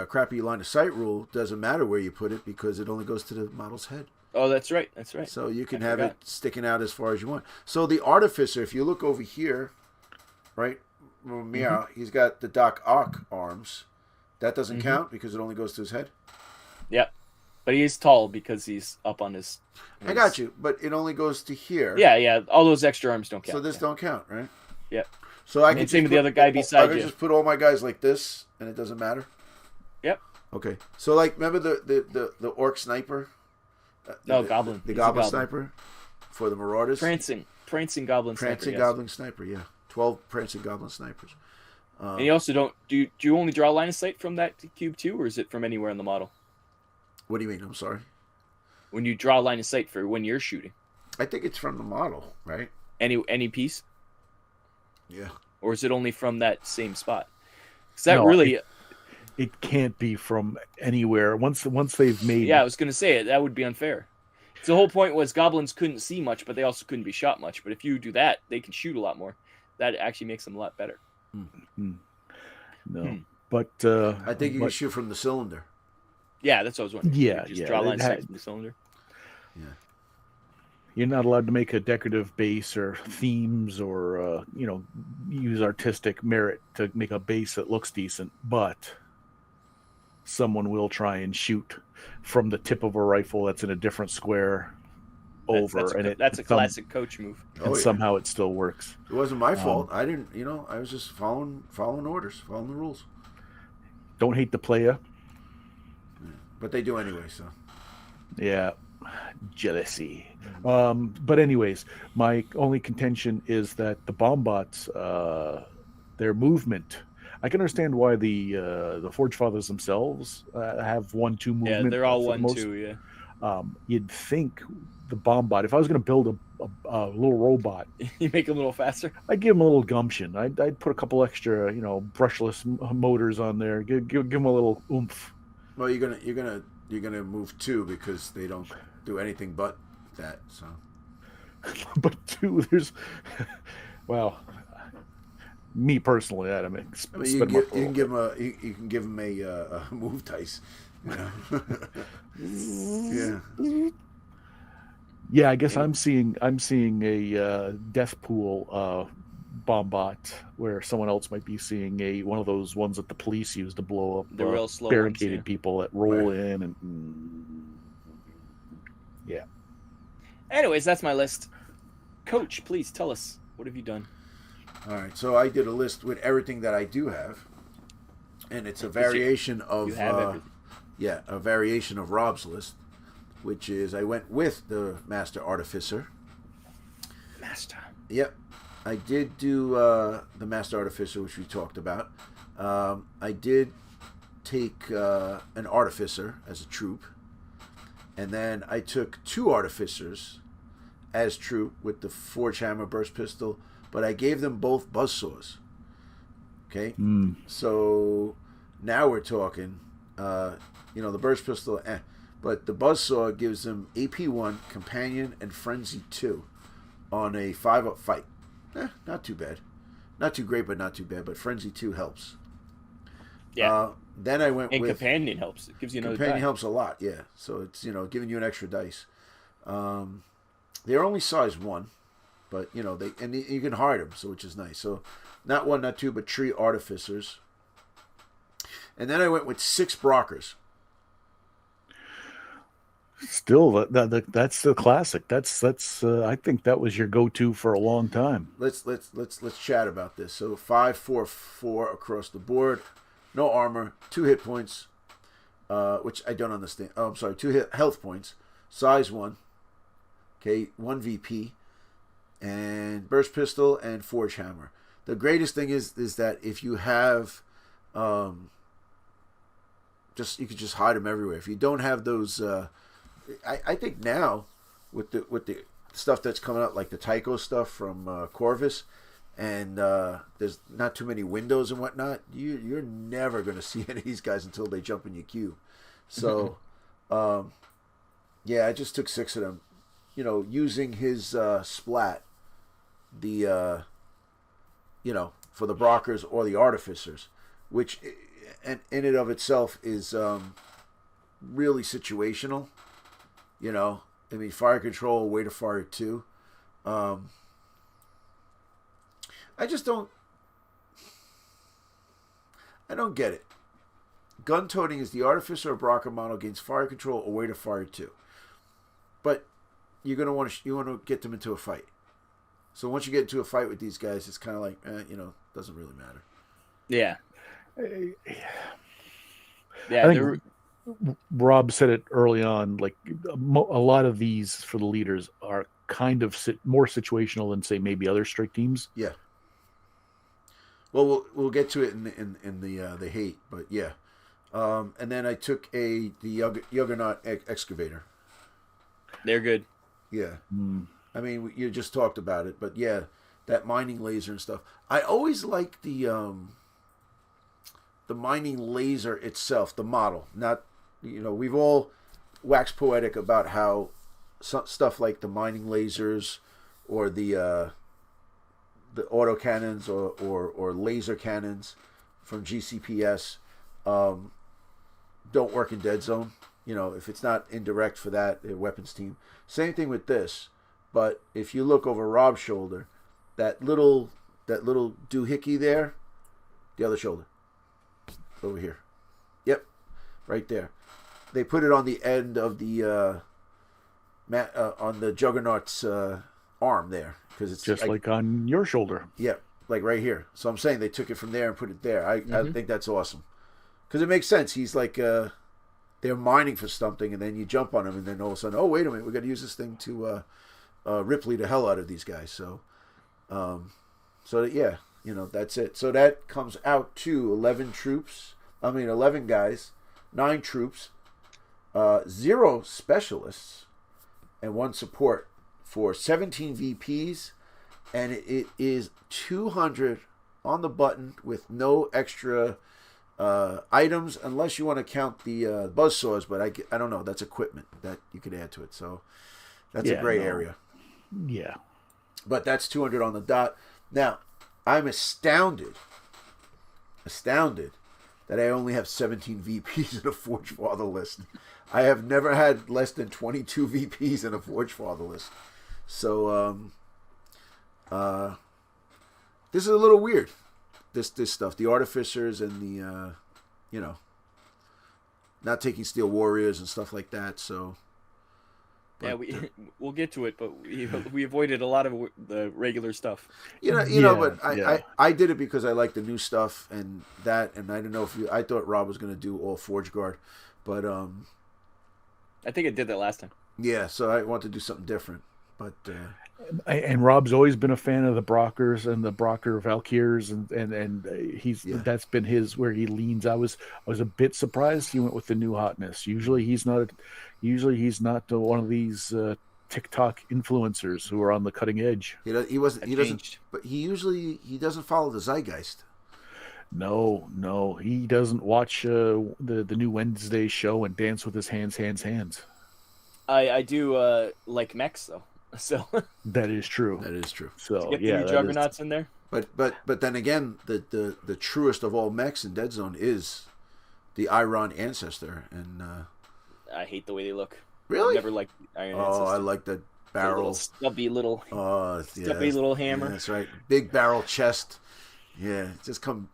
crappy line of sight rule doesn't matter where you put it because it only goes to the model's head. Oh, that's right. So you can have it sticking out as far as you want. So the Artificer, if you look over here, right, Meow, he's got the Doc Ock arms. That doesn't count because it only goes to his head? Yep. But he is tall because he's up on his... I got you, but it only goes to here. Yeah. All those extra arms don't count. So this don't count, right? Yep. So I can same with the other guy beside you. I can just put all my guys like this, and it doesn't matter? Yep. Okay. So, like, remember the Orc Sniper? Goblin. The Goblin Sniper for the Marauders? Prancing Goblin Sniper. Prancing Goblin Sniper, yeah. 12 Prancing Goblin Snipers. And you also don't... Do you only draw line of sight from that cube too, or is it from anywhere in the model? What do you mean? I'm sorry. When you draw line of sight for when you're shooting. I think it's from the model, right? Any piece? Yeah. Or is it only from that same spot? Because that really... It can't be from anywhere. Once they've made... Yeah, I was going to say it. That would be unfair. So the whole point was goblins couldn't see much, but they also couldn't be shot much. But if you do that, they can shoot a lot more. That actually makes them a lot better. No. But... I think you can shoot from the cylinder. Yeah, that's what I was wondering. Yeah, just draw line of sight from the cylinder. Yeah. You're not allowed to make a decorative base or themes or, use artistic merit to make a base that looks decent, but someone will try and shoot from the tip of a rifle that's in a different square that's a classic coach move. And somehow it still works. It wasn't my fault. I didn't, I was just following orders, following the rules. Don't hate the player. But they do anyway, so. Yeah. Jealousy. But anyways, my only contention is that the bomb bots, their movement. I can understand why the Forgefathers themselves have 1-2 movement. Yeah, they're all 1-2. Yeah. You'd think the bomb bot. If I was going to build a little robot, you make them a little faster. I'd give them a little gumption. I'd put a couple extra, brushless motors on there. Give them a little oomph. Well, you're gonna move 2 because they don't do anything but that. So, but 2, there's, well, me personally, you can give them a move dice. Yeah. Yeah, I guess I'm seeing a death pool bomb bot where someone else might be seeing one of those ones that the police use to blow up the real slow barricaded ones, people that roll in and yeah. Anyways, that's my list. Coach, please tell us, what have you done? All right, so I did a list with everything that I do have, and it's a variation of a variation of Rob's list, which is I went with the Master Artificer. Master. Yep, I did do the Master Artificer, which we talked about. I did take an Artificer as a troop, and then I took 2 Artificers as troop with the Forge Hammer Burst Pistol, but I gave them both buzzsaws. Okay? So now we're talking, the Burst Pistol, but the buzzsaw gives them AP1, Companion, and Frenzy 2 on a 5-up fight. Not too bad. Not too great, but not too bad, but Frenzy 2 helps. Yeah. Then I went with... Companion helps. It gives you another Companion die. helps a lot, yeah. So it's, giving you an extra dice. They're only size 1, but, you can hide them, so which is nice. So not 1, not 2, but 3 Artificers. And then I went with 6 Brockers. Still, that's the classic. That's I think that was your go-to for a long time. Let's chat about this. So 5, 4, 4 across the board. No armor, 2 hit points, which I don't understand. Oh, I'm sorry, 2 health points, size 1, okay, 1 VP, and burst pistol and forge hammer. The greatest thing is that if you have, you could just hide them everywhere. If you don't have those, I think now with the stuff that's coming out, like the Tycho stuff from Corvus. And there's not too many windows and whatnot. You're never going to see any of these guys until they jump in your queue. So, I just took 6 of them. Using his splat, the for the Brockers or the Artificers, which in and of itself is really situational. Fire control, way to fire 2. I don't get it. Gun toting is the Artificer or Brocker model gains fire control or way to fire 2. But you want to get them into a fight. So once you get into a fight with these guys, it's kind of like, doesn't really matter. Yeah. I think Rob said it early on, like a lot of these for the leaders are kind of more situational than, say, maybe other strike teams. Yeah. Well, we'll get to it in the hate, but yeah. And then I took the Juggernaut Excavator. They're good. Yeah. I mean, you just talked about it, but yeah, that mining laser and stuff. I always like the mining laser itself, the model. Not, we've all waxed poetic about how stuff like the mining lasers or the autocannons or laser cannons from GCPS don't work in Dead Zone. If it's not indirect for that weapons team. Same thing with this. But if you look over Rob's shoulder, that little doohickey there, the other shoulder, over here. Yep, right there. They put it on the end of the on the Juggernaut's arm there. Because it's just like on your shoulder. Yeah, like right here. So I'm saying they took it from there and put it there. I think that's awesome. Because it makes sense. He's like, they're mining for something, and then you jump on him, and then all of a sudden, oh, wait a minute, we got to use this thing to Ripley the hell out of these guys. So, that's it. So that comes out to 11 guys, 9 troops, 0 specialists, and 1 support. For 17 VPs, and it is 200 on the button with no extra items, unless you want to count the buzzsaws, but I don't know. That's equipment that you could add to it, so that's a gray area. Yeah. But that's 200 on the dot. Now, I'm astounded that I only have 17 VPs in a Forgefather list. I have never had less than 22 VPs in a Forgefather list. So, this is a little weird. This stuff, the Artificers and the, not taking Steel Warriors and stuff like that. So, But, we'll get to it, but we avoided a lot of the regular stuff. But I did it because I like the new stuff and I don't know if I thought Rob was going to do all Forge Guard, but I think I did that last time. Yeah, so I want to do something different, but and Rob's always been a fan of the Brockers and the Brocker Valkyrs, and that's been where he leans. I was a bit surprised he went with the new hotness. Usually he's not one of these TikTok influencers who are on the cutting edge. He doesn't. But he doesn't follow the zeitgeist. No, he doesn't watch the new Wednesday show and dance with his hands. I do like mechs though, so that is true. So get the new juggernauts in there. But then again, the truest of all mechs in Dead Zone is the Iron Ancestor, and I hate the way they look. Really? I never liked Iron Ancestor. I like the barrel, little stubby little hammer. Yeah, that's right. Big barrel chest. Yeah, just come,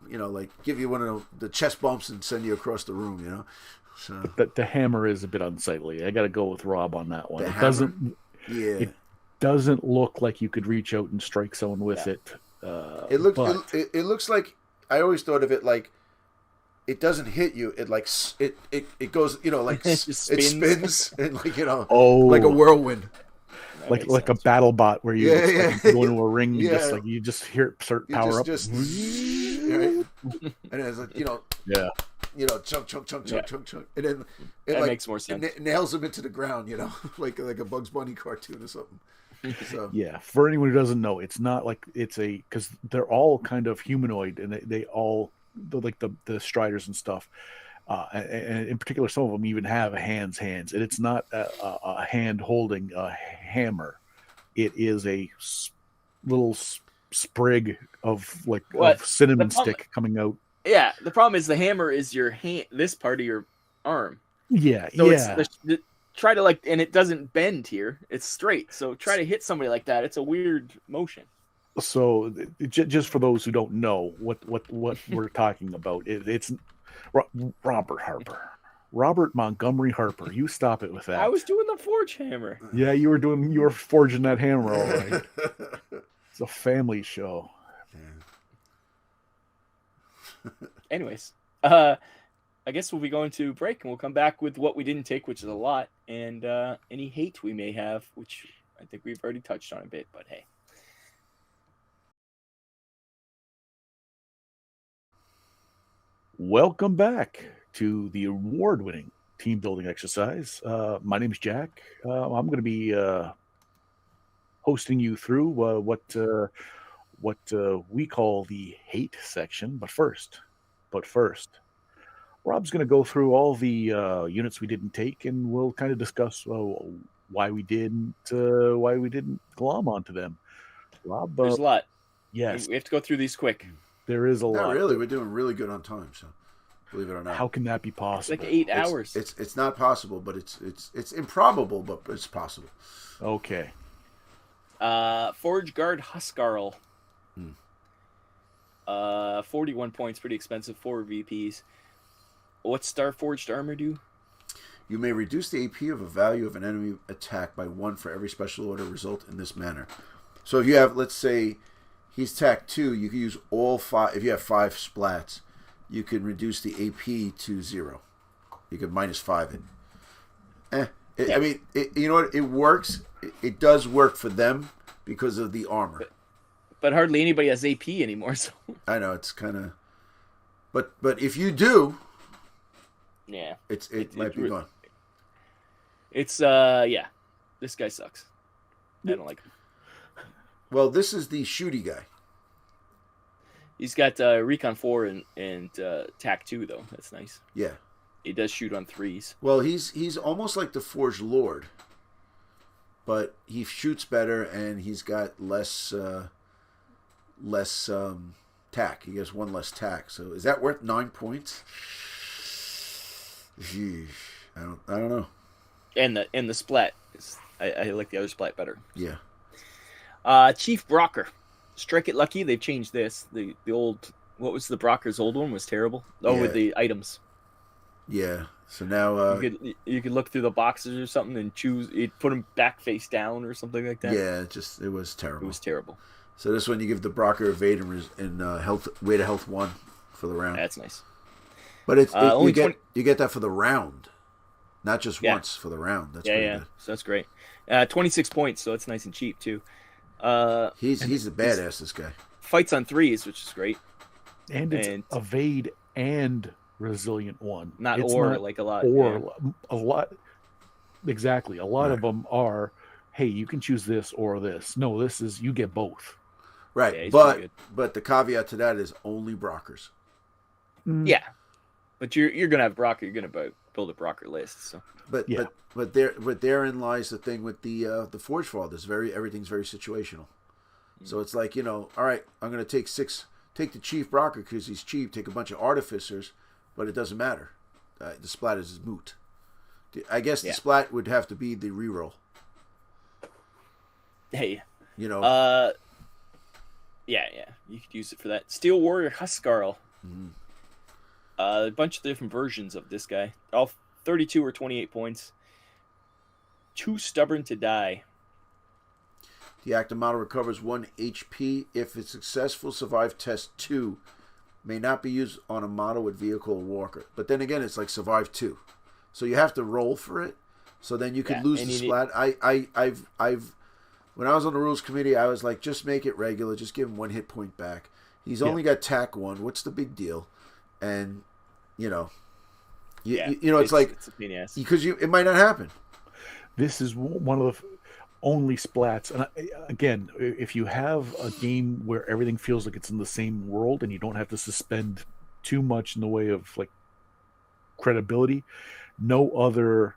give you one of the chest bumps and send you across the room, So the hammer is a bit unsightly. I got to go with Rob on that one. It doesn't look like you could reach out and strike someone with it. It looks like, I always thought of it like it doesn't hit you. It it goes, like it spins and like like a whirlwind. Like a battle bot where you go into a ring, and you just hear it start power up. Right? And it's like, chunk, and then that makes more sense. It nails him into the ground, like a Bugs Bunny cartoon or something. So. Yeah, for anyone who doesn't know, it's not like because they're all kind of humanoid, and they all like the Striders and stuff. And in particular, some of them even have hands, and it's not a hand holding a hammer. It is a little sprig of cinnamon stick coming out. Yeah, the problem is the hammer is your hand, this part of your arm. Yeah, so it's try to and it doesn't bend here; it's straight. So try to hit somebody like that. It's a weird motion. So just for those who don't know what we're talking about, it's Robert Montgomery Harper. You stop it with that. I was doing the forge hammer. Yeah, you were forging that hammer, all right. It's a family show. Anyways, I guess we'll be going to break, and we'll come back with what we didn't take, which is a lot, and any hate we may have, which I think we've already touched on a bit, but hey. Welcome back to the award-winning team building exercise. My name is Jack. I'm going to be hosting you through what we call the hate section. But first, Rob's going to go through all the units we didn't take, and we'll kind of discuss why we didn't glom onto them. Rob, there's a lot. Yes, we have to go through these quick. There is a lot. Not really. We're doing really good on time, so believe it or not. How can that be possible? It's like 8 hours. It's not possible, but it's improbable, but it's possible. Okay. Forge Guard Huskarl. 41 points, pretty expensive. 4 VPs. What's Star Forged armor do? You may reduce the AP of a value of an enemy attack by 1 for every special order result in this manner. So if you have, let's say, he's TAC 2, you can use all 5. If you have 5 splats, you can reduce the AP to 0. You can -5 it. I mean, you know what? It works. It does work for them because of the armor. But hardly anybody has AP anymore. So I know it's kind of. But if you do, yeah, it might be gone. It's this guy sucks. I don't like him. Well, this is the shooty guy. He's got Recon 4 and TAC 2 though. That's nice. Yeah. He does shoot on 3s. Well, he's almost like the Forged Lord, but he shoots better and he's got less tack. He has 1 less tack. So is that worth 9 points? Jeez, I don't know. And the splat I like the other splat better. Yeah. Chief Brocker. Strike It Lucky. They've changed this. The old, what was the Brocker's old one was terrible. Oh, yeah. With the items. Yeah. So now you could look through the boxes or something and choose. You'd put them back face down or something like that. Yeah, it was terrible. It was terrible. So this one you give the Brocker evade and way to health 1 for the round. That's nice. But you get that for the round, not just once for the round. That's pretty good. So that's great. 26 points, so it's nice and cheap too. He's a badass. This guy fights on 3s, which is great. And it's evade and resilient 1. Not like a lot. A lot. Exactly. A lot of them are, hey, you can choose this or this. No, this is you get both. Right. But the caveat to that is only Brockers. Yeah. But you're gonna have Brocker. You're gonna build a Brocker list. So. But therein lies the thing with the Forgefathers. Everything's very situational. So it's like, all right, I'm gonna take the Chief Brocker because he's cheap. Take a bunch of Artificers, but it doesn't matter. The splat is moot. I guess the splat would have to be the reroll. Hey. Yeah, you could use it for that. Steel Warrior Huskarl. Mm-hmm. A bunch of different versions of this guy. All 32 or 28 points. Too stubborn to die. The active model recovers 1 HP if it's successful. Survive test 2. May not be used on a model with vehicle or walker. But then again, it's like survive 2. So you have to roll for it. So then you could lose the splat. I've when I was on the rules committee, I was like, just make it regular. Just give him 1 hit point back. He's only got tack 1. What's the big deal? And it's like it's a pain in the ass. Because it might not happen. This is one of the only splats. And again, if you have a game where everything feels like it's in the same world and you don't have to suspend too much in the way of like credibility, no other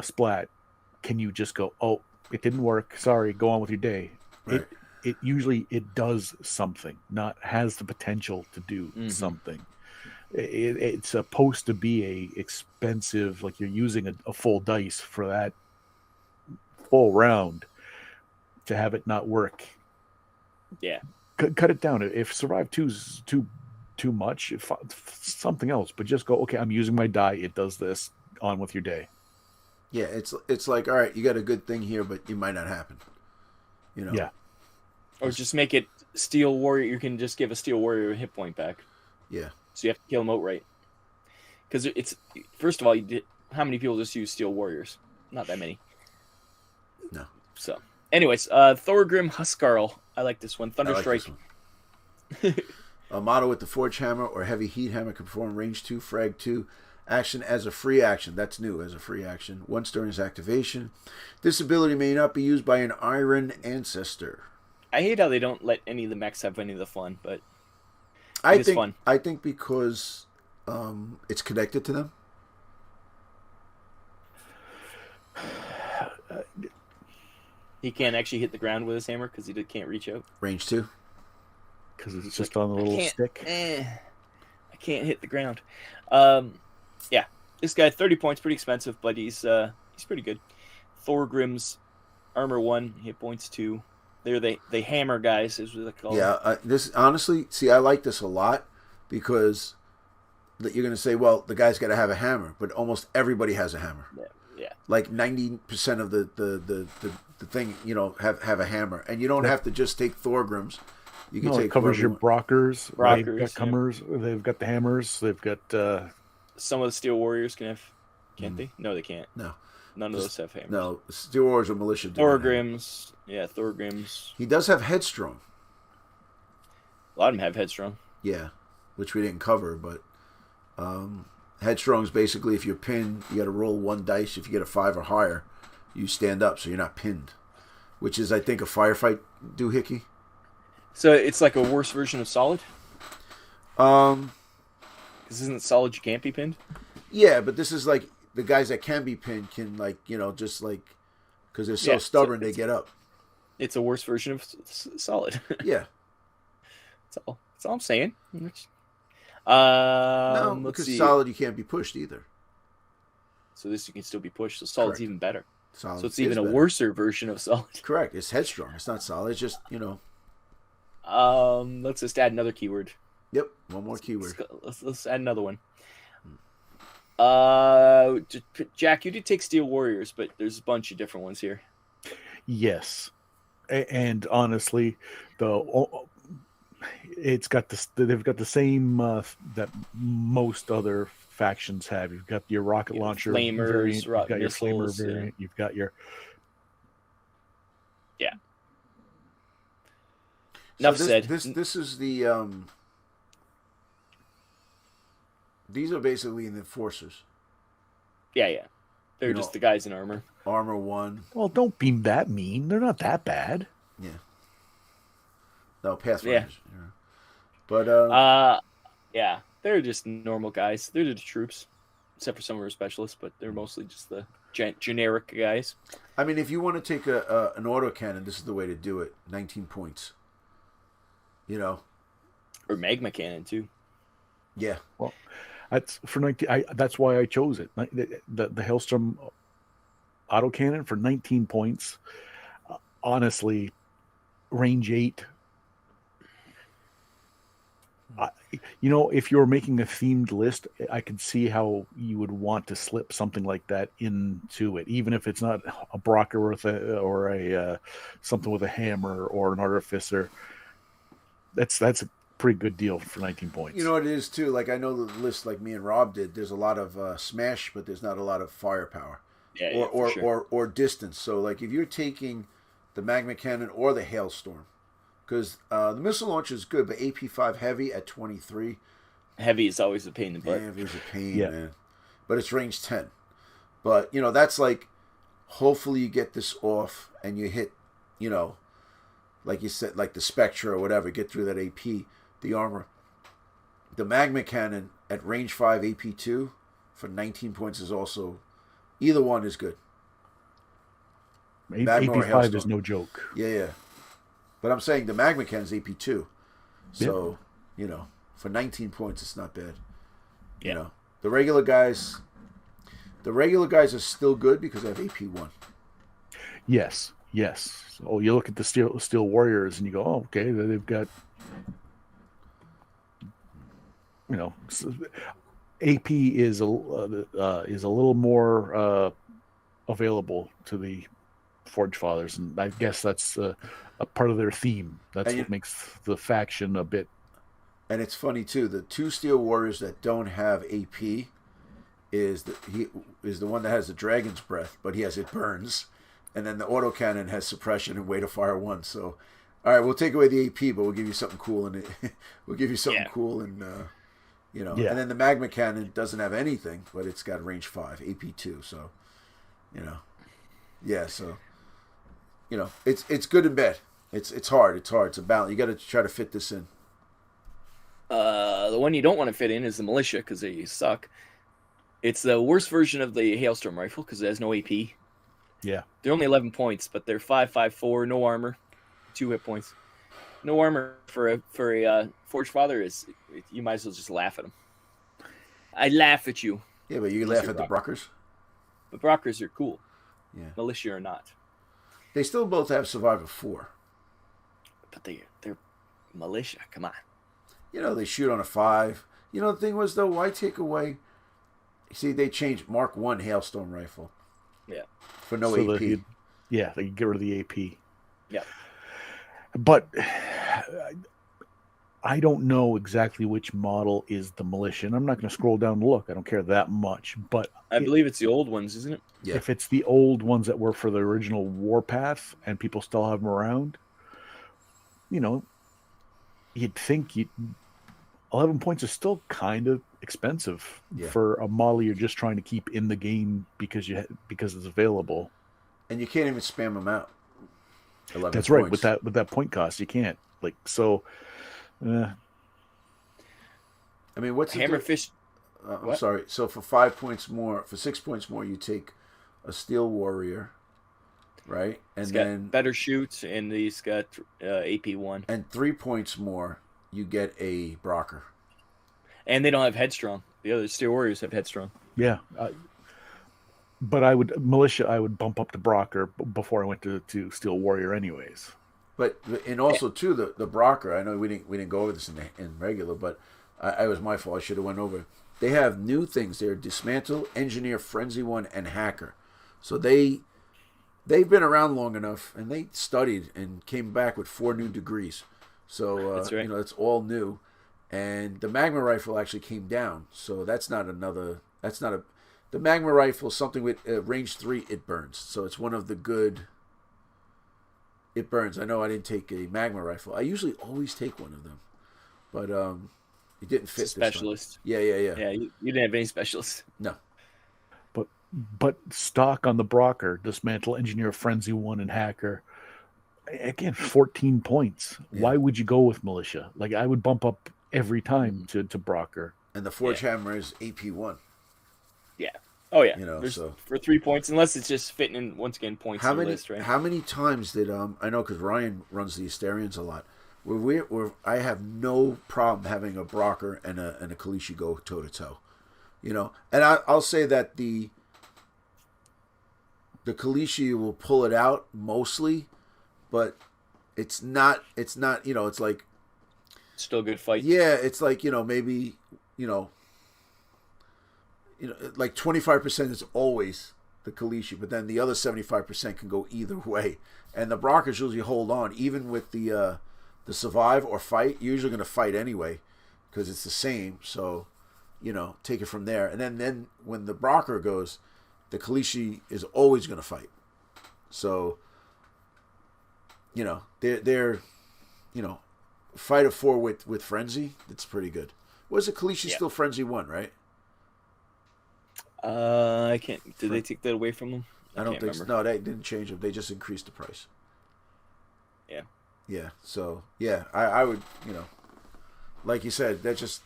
splat can you just go, oh, it didn't work. Sorry, go on with your day. Right. It usually does something, not has the potential to do something. It's supposed to be a expensive, like you're using a full dice for that full round to have it not work. Yeah. Cut it down. If survive 2's too much, something else, but just go, okay, I'm using my die. It does this. On with your day. Yeah, it's like, all right, you got a good thing here, but it might not happen. Yeah. Or just make it Steel Warrior. You can just give a Steel Warrior a hit point back. Yeah. So you have to kill him outright. Because it's, first of all, how many people just use Steel Warriors? Not that many. No. So, anyways, Thorgrim Huskarl. I like this one. Thunderstrike. A model with the Forge Hammer or Heavy Heat Hammer can perform range 2, frag 2, action as a free action. That's new, as a free action. Once during its activation. This ability may not be used by an Iron Ancestor. I hate how they don't let any of the mechs have any of the fun, but it's fun. I think because it's connected to them. He can't actually hit the ground with his hammer because he can't reach out. Range 2. Because it's just on the little stick. I can't hit the ground. Yeah, this guy 30 points, pretty expensive, but he's pretty good. Thorgrim's armor 1, hit points 2. They're the hammer guys, is what they call them. Yeah, this honestly, see, I like this a lot because you're going to say, well, the guy's got to have a hammer, but almost everybody has a hammer. Yeah. Like 90% of the thing, have a hammer, and you don't have to just take Thorgrim's. You can take it covers your Brockers. Brockers, They've got the hammers. They've got some of the Steel Warriors can have. Can't they? No, they can't. No. None of those have hammers. No, Steel Warriors are militia. Thorgrim's. Yeah, Thorgrim's. He does have Headstrong. A lot of them have Headstrong. Yeah, which we didn't cover, but Headstrong's basically if you're pinned, you got to roll 1 dice. If you get a 5 or higher, you stand up, so you're not pinned. Which is, I think, a firefight doohickey. So it's like a worse version of Solid? Because isn't it Solid you can't be pinned? Yeah, but this is like the guys that can be pinned can, like, just like, because they're so stubborn, they get up. It's a worse version of Solid. Yeah. That's all I'm saying. No, because Solid you can't be pushed either. So this you can still be pushed. So Solid's even better. Solid so it's even a worser version of Solid. Correct. It's Headstrong. It's not Solid. It's just, Let's just add another keyword. Yep. One more keyword. Let's add another one. Jack, you did take Steel Warriors, but there's a bunch of different ones here. Yes, and honestly, it's got this. They've got the same that most other factions have. You've got your rocket launcher flamers, variant. You've got missiles, your flamer variant. You've got your Enough said. This is the these are basically the enforcers. Yeah. They're just the guys in armor. Armor 1. Well, don't be that mean. They're not that bad. Yeah. No, Pathfinders. Yeah. But yeah, they're just normal guys. They're the troops, except for some of our specialists, but they're mostly just the generic guys. I mean, if you want to take an autocannon, this is the way to do it. 19 points. You know. Or magma cannon too. Yeah. Well, that's for 19. That's why I chose it. The Hailstorm autocannon for 19 points. Honestly, range 8. If you're making a themed list, I could see how you would want to slip something like that into it, even if it's not a Brocker or a something with a hammer or an artificer. That's a pretty good deal for 19 points. You know what it is too. Like I know the list, like me and Rob did. There's a lot of smash, but there's not a lot of firepower, or distance. So like if you're taking the magma cannon or the hailstorm. Because the missile launcher is good, but AP5 heavy at 23. Heavy is always a pain in the butt. Heavy is a pain, man. But it's range 10. But, that's like, hopefully you get this off and you hit, like you said, like the Spectra or whatever, get through that AP, the armor. The magma cannon at range 5 AP2 for 19 points is also, either one is good. AP5 is no joke. Yeah. But I'm saying the magma cannon is AP2. So, for 19 points, it's not bad. Yeah. The regular guys are still good because they have AP1. Yes. So you look at the Steel Warriors and you go, oh, okay, they've got, AP is a little more available to the Forgefathers, and I guess that's a part of their theme. That's what makes the faction a bit. And it's funny too. The 2 Steel Warriors that don't have AP is the one that has the Dragon's Breath, but it burns, and then the autocannon has suppression and Way to Fire 1. So, all right, we'll take away the AP, but we'll give you something cool, and we'll give you something cool, and And then the magma cannon doesn't have anything, but it's got range 5 AP2. So, So. It's good and bad. It's hard. It's a balance. You got to try to fit this in. The one you don't want to fit in is the militia because they suck. It's the worst version of the Hailstorm rifle because it has no AP. Yeah, they're only 11 points, but they're 5.54, no armor, 2 hit points. No armor for a Forgefather is you might as well just laugh at them. I laugh at you. Yeah, but you laugh at the Brockers. But Brockers are cool. Yeah, militia are not. They still both have Survivor 4. But they're militia. Come on. They shoot on a 5. The thing was, though, why take away... See, they changed Mark 1 Hailstorm rifle. Yeah. For no AP. They could get rid of the AP. Yeah. But I don't know exactly which model is the militia. And I'm not going to scroll down and look. I don't care that much. But I believe it's the old ones, isn't it? Yeah. If it's the old ones that were for the original Warpath and people still have them around, you'd think 11 points is still kind of expensive for a model you're just trying to keep in the game because it's available. And you can't even spam them out. 11 That's points. Right. With that point cost, you can't. I mean, what's the Hammerfish? I'm sorry. So for 5 points more, for 6 points more, you take a Steel Warrior, right? And he's then got better shoots, and he's got AP1. And 3 points more, you get a Brocker. And they don't have Headstrong. The other Steel Warriors have Headstrong. Yeah. But I would bump up to Brocker before I went to Steel Warrior anyways. But also too the Brocker. I know we didn't go over this in regular, but it was my fault. I should have went over. they have new things. They're Dismantle, Engineer, Frenzy One, and Hacker. So they've been around long enough, and they studied and came back with 4 new degrees. So That's right. it's all new. And the Magma Rifle actually came down, so that's not a. The Magma Rifle, something with range 3, it burns. So it's one of the good. It burns. I know I didn't take a Magma Rifle. I usually always take one of them, but it didn't fit. Specialist. Yeah. Yeah, you didn't have any specialists. No. But stock on the Brocker, Dismantle, Engineer, Frenzy One, and Hacker. Again, 14 points. Yeah. Why would you go with Militia? Like, I would bump up every time to Brocker. And the Forge Hammer is AP1. Yeah. Oh yeah. So for 3 points, unless it's just fitting in once again points in the list, right? How many times did I know because Ryan runs the Asterians a lot. Where I have no problem having a Brocker and a Kalishi go toe to toe, And I'll say that the Kalishi will pull it out mostly, but it's not. It's like still a good fight. Yeah, it's like maybe like 25% is always the Kalishi, but then the other 75% can go either way. And the Brockers usually hold on, even with the survive or fight. You're usually going to fight anyway because it's the same. So, take it from there. And then when the Brocker goes, the Kalishi is always going to fight. So, they're fight of 4 with Frenzy. That's pretty good. Was the Kalishi still Frenzy 1, right? I can't. Did they take that away from them? I don't think so. No, they didn't change them. They just increased the price. Yeah. Yeah. So I would like you said, that just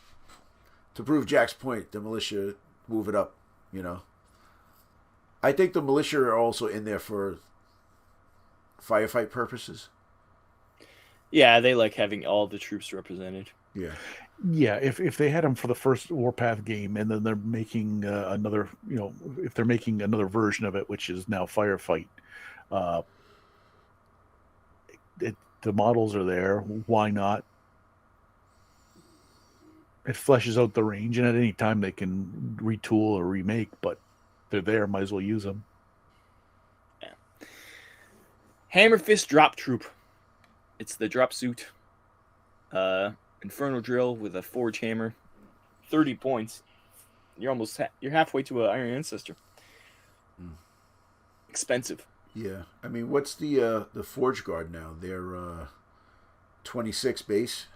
to prove Jack's point, the Militia move it up. I think the Militia are also in there for firefight purposes. Yeah, they like having all the troops represented. Yeah. Yeah, if they had them for the first Warpath game, and then they're making another, if they're making another version of it, which is now Firefight, the models are there. Why not? It fleshes out the range, and at any time they can retool or remake, but they're there. Might as well use them. Yeah. Hammer Fist Drop Troop. It's the drop suit. Infernal Drill with a Forge Hammer. 30 points. You're halfway to an Iron Ancestor. Expensive. Yeah. I mean, what's the Forge Guard now? They're 26 base.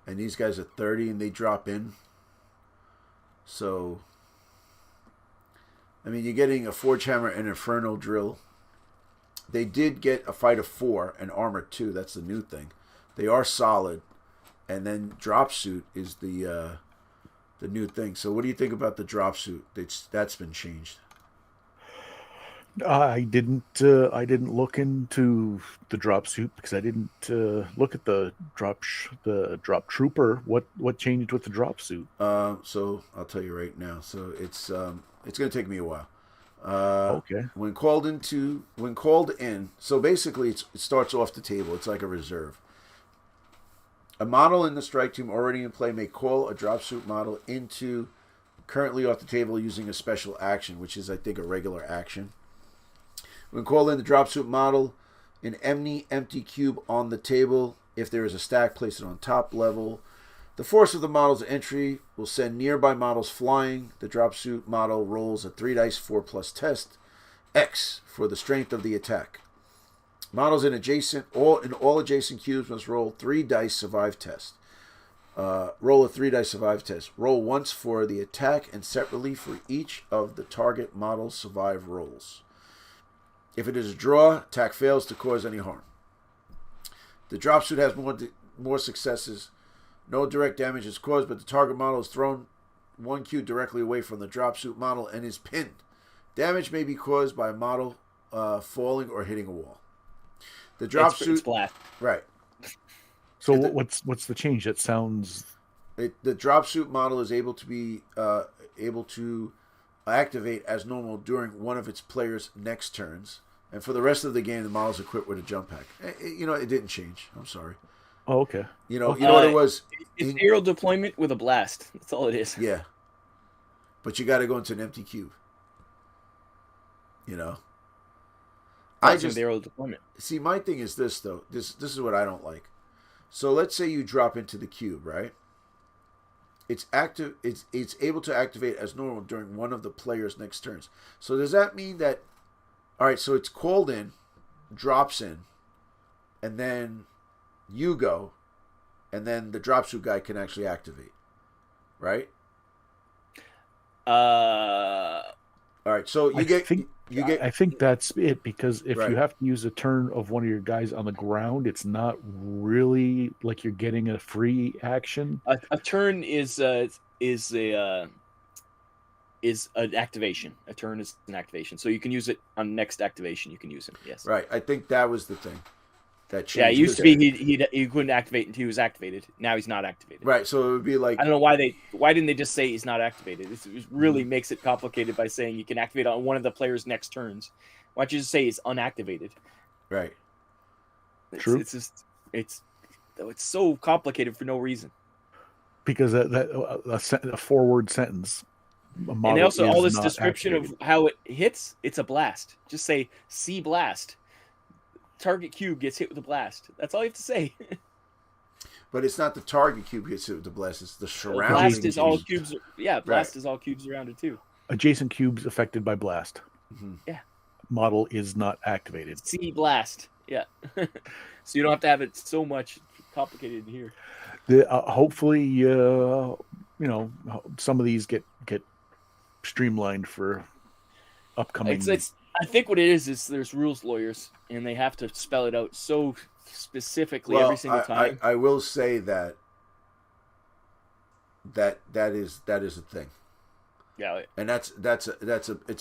And these guys are 30 and they drop in. So, I mean, you're getting a Forge Hammer and Infernal Drill. They did get a fight of 4 and armor 2. That's the new thing. They are solid. And then drop suit is the new thing. So what do you think about the drop suit? That's been changed. I didn't look into the drop suit because I didn't look at the drop trooper. What changed with the drop suit? So I'll tell you right now. So it's going to take me a while. Okay. When called in, so basically it starts off the table. It's like a reserve. A model in the strike team already in play may call a drop suit model into currently off the table using a special action, which is, I think, a regular action. When called in the drop suit model, an empty cube on the table. If there is a stack, place it on top level. The force of the model's entry will send nearby models flying. The drop suit model rolls a 3 dice 4+ test, X for the strength of the attack. Models in all adjacent cubes must roll 3 dice survive test. Roll a 3 dice survive test. Roll once for the attack and separately for each of the target model's survive rolls. If it is a draw, attack fails to cause any harm. The drop suit has more successes. No direct damage is caused, but the target model is thrown 1 cube directly away from the drop suit model and is pinned. Damage may be caused by a model falling or hitting a wall. The drop suit, right? So what's the change? That sounds. The drop suit model is able to activate as normal during one of its players' next turns, and for the rest of the game, the model is equipped with a jump pack. It didn't change. I'm sorry. Oh, okay. You know what it was? It's aerial deployment with a blast. That's all it is. Yeah. but you got to go into an empty cube. You know. I just their old deployment. See, my thing is this though. This is what I don't like. So let's say you drop into the cube, right? It's active. It's able to activate as normal during one of the player's next turns. So does that mean that? All right. So it's called in, drops in, and then you go, and then the drop suit guy can actually activate, right? All right. So I think that's it, because if you have to use a turn of one of your guys on the ground, it's not really like you're getting a free action. A turn is an activation. A turn is an activation, so you can use it on next activation. You can use it. Yes. Right. I think that was the thing. That changed. Yeah, it used to be he couldn't activate until he was activated. Now he's not activated. Right. So it would be like, I don't know why didn't they just say he's not activated? It really makes it complicated by saying you can activate on one of the player's next turns. Why don't you just say he's unactivated? Right. True. It's so complicated for no reason. Because a forward sentence. And also all this description of how it hits, it's a blast. Just say C blast. Target cube gets hit with a blast. That's all you have to say. But it's not the target cube gets hit with the blast. It's the surrounding. Blast is all cubes. Yeah, blast is all cubes around it too. Adjacent cubes affected by blast. Mm-hmm. Yeah. Model is not activated. C blast. Yeah. So you don't have to have it so much complicated in here. Hopefully, some of these get streamlined for upcoming. I think what it is there's rules lawyers, and they have to spell it out so specifically every single time. I will say that is a thing. Yeah, and it's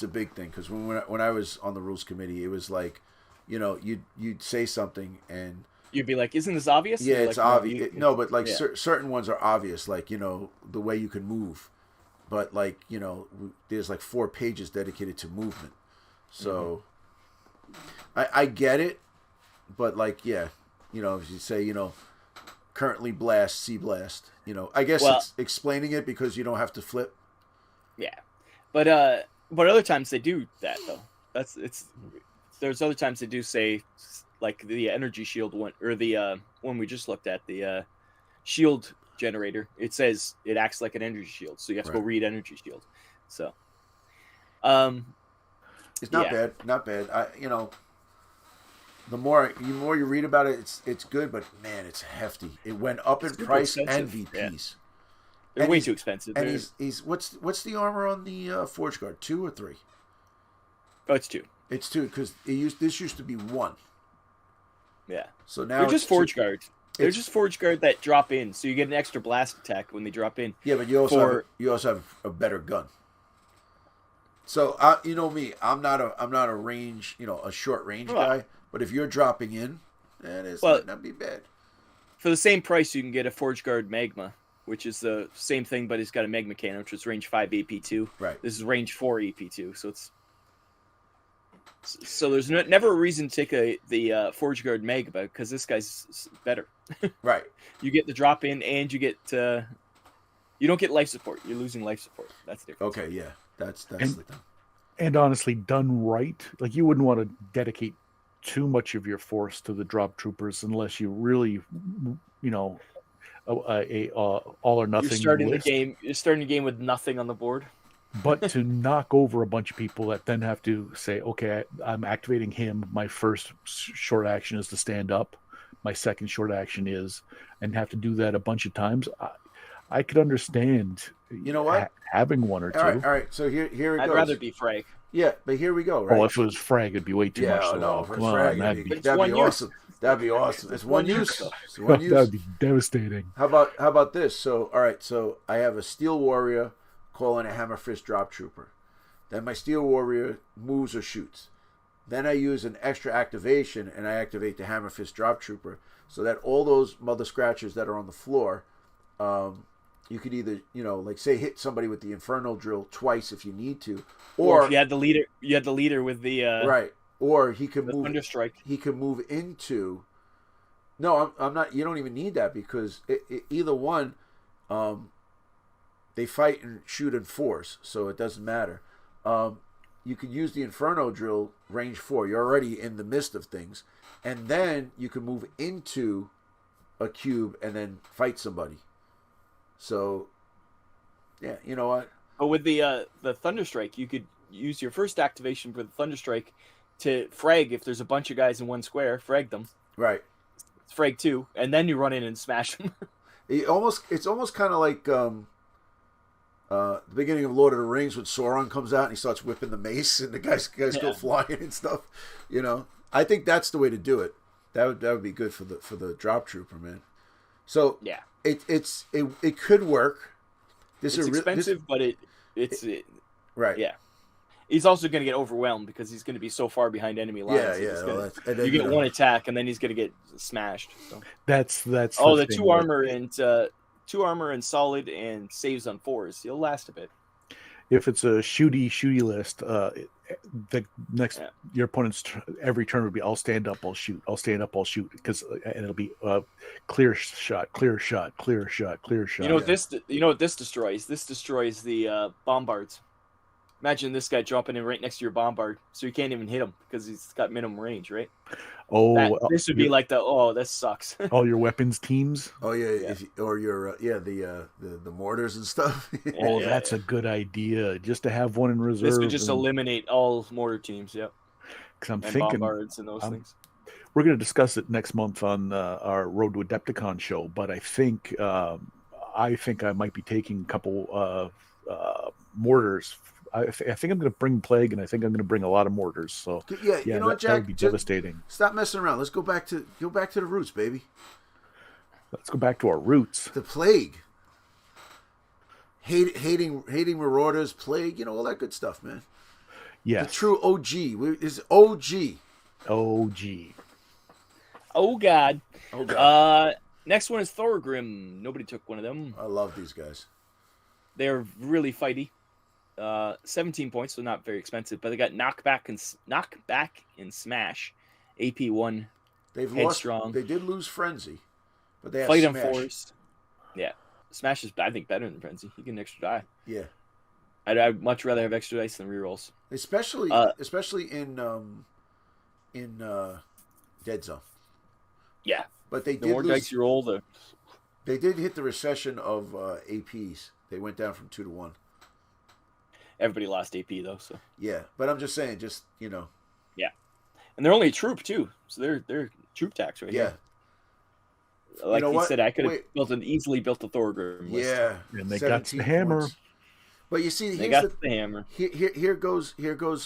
a big thing, because when I was on the rules committee, it was like, you'd say something and you'd be like, "Isn't this obvious?" Yeah, it's obvious. No, but like certain ones are obvious, like the way you can move, but like there's like 4 pages dedicated to movement. So, I get it, but like, if you say, currently blast, C blast, I guess it's explaining it because you don't have to flip. Yeah, but other times they do that though. There's other times they do say, like the energy shield one, or the one we just looked at, the shield generator. It says it acts like an energy shield, so you have to go read energy shield. So, it's not bad. The more you read about it, it's good, but man, it's hefty. It went up in price and VPs. Yeah. They're way too expensive. And he's what's the armor on the Forge Guard? 2 or 3? Oh, it's 2. It's 2, because this used to be 1. Yeah. So now they're just Forge Guard. They're just Forge Guard that drop in, so you get an extra blast attack when they drop in. Yeah, but you also have a better gun. So me, I'm not a range, a short range guy. But if you're dropping in, it might not be bad. For the same price, you can get a Forge Guard Magma, which is the same thing, but it's got a Magma cannon, which is range 5 AP2. Right. This is range 4 AP2, so there's never a reason to take the Forge Guard Magma, because this guy's better. Right. You get the drop in, and you get you don't get life support. You're losing life support. That's the difference. Okay, yeah, that's the thing. And honestly, done right, like you wouldn't want to dedicate too much of your force to the drop troopers unless you really, a all or nothing. You're starting the game with nothing on the board. But to knock over a bunch of people that then have to say, okay, I'm activating him. My first short action is to stand up. My second short action is, and have to do that a bunch of times. I could understand. You know what? Having one or two. All right. So here it goes. I'd rather be frag. Yeah, but here we go. Right? Oh, if it was frag, it'd be way too much. No, come on, that'd be awesome. That'd be awesome. It's one use. It's one use. That'd be devastating. How about this? So, all right. So I have a Steel Warrior calling a Hammer Fist Drop Trooper. Then my Steel Warrior moves or shoots. Then I use an extra activation and I activate the Hammer Fist Drop Trooper, so that all those mother scratchers that are on the floor, you could either, like say hit somebody with the Inferno Drill twice if you need to, or if you had the leader with the right, or he could move Thunderstrike. He could move into. No, I'm not. You don't even need that, because either one. they fight and shoot in fours, so it doesn't matter. You can use the Inferno drill range 4. You're already in the midst of things, and then you can move into a cube and then fight somebody. So, yeah, you know what? But with the Thunderstrike, you could use your first activation for the Thunderstrike to frag if there's a bunch of guys in one square, frag them. Right. Frag 2, and then you run in and smash them. It's almost kind of like the beginning of Lord of the Rings when Sauron comes out and he starts whipping the mace and the guys go flying and stuff. You know, I think that's the way to do it. That would be good for the drop trooper, man. So yeah, it could work. It's expensive, but it's right. Yeah, he's also going to get overwhelmed because he's going to be so far behind enemy lines. Yeah. You get one attack and then he's going to get smashed. So. That's. Oh, the 2 armor and 2 armor and solid and saves on 4s. He'll last a bit. If it's a shooty list, the next your opponent's every turn would be I'll stand up, I'll shoot, I'll stand up, I'll shoot, because and it'll be clear shot. You know what this destroys? This destroys the bombards. Imagine this guy dropping in right next to your bombard, so you can't even hit him because he's got minimum range, right? Oh, this would be like this sucks. All your weapons teams. Oh yeah. Or your the mortars and stuff. That's a good idea. Just to have one in reserve. This would just eliminate all mortar teams. Yep. Because I'm thinking bombards and those things. We're going to discuss it next month on our Road to Adepticon show, but I think I might be taking a couple mortars. I think I'm going to bring plague, and I think I'm going to bring a lot of mortars. So you know what, Jack? That would be devastating. Stop messing around. Let's go back to the roots, baby. Let's go back to our roots. The plague, hating marauders, plague, you know, all that good stuff, man. Yes, the true OG is OG. OG. Oh God. Next one is Thorgrim. Nobody took one of them. I love these guys. They're really fighty. 17 points, so not very expensive, but they got knockback and smash. AP 1. They've headstrong. Lost. They did lose frenzy, but they have fight smash. On 4s. Yeah, smash is I think better than frenzy. You get an extra die. Yeah, I'd much rather have extra dice than rerolls. Especially in Dead Zone. Yeah, but the more dice you roll, they did hit the recession of APs. They went down from 2 to 1. Everybody lost AP though, so yeah. But I'm just saying, you know. Yeah, and they're only a troop too, so they're troop tax right here. Like you said, I could have easily built a Thorgrim list. Yeah, and they got the hammer. But you see, they got the hammer. Here goes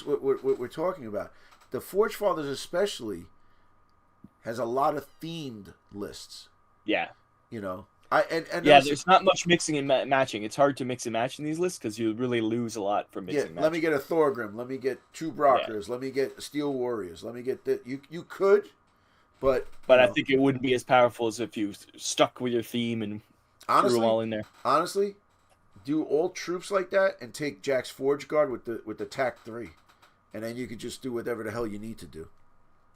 what we're talking about. The Forgefathers especially has a lot of themed lists. Yeah, you know. There's not much mixing and matching. It's hard to mix and match in these lists because you really lose a lot from mixing and matching. Let me get a Thorgrim. Let me get 2 Brockers. Let me get Steel Warriors. Let me get that. You could, but I think it wouldn't be as powerful as if you stuck with your theme and threw them all in there. Honestly, do all troops like that and take Jack's Forge Guard with the TAC 3, and then you could just do whatever the hell you need to do.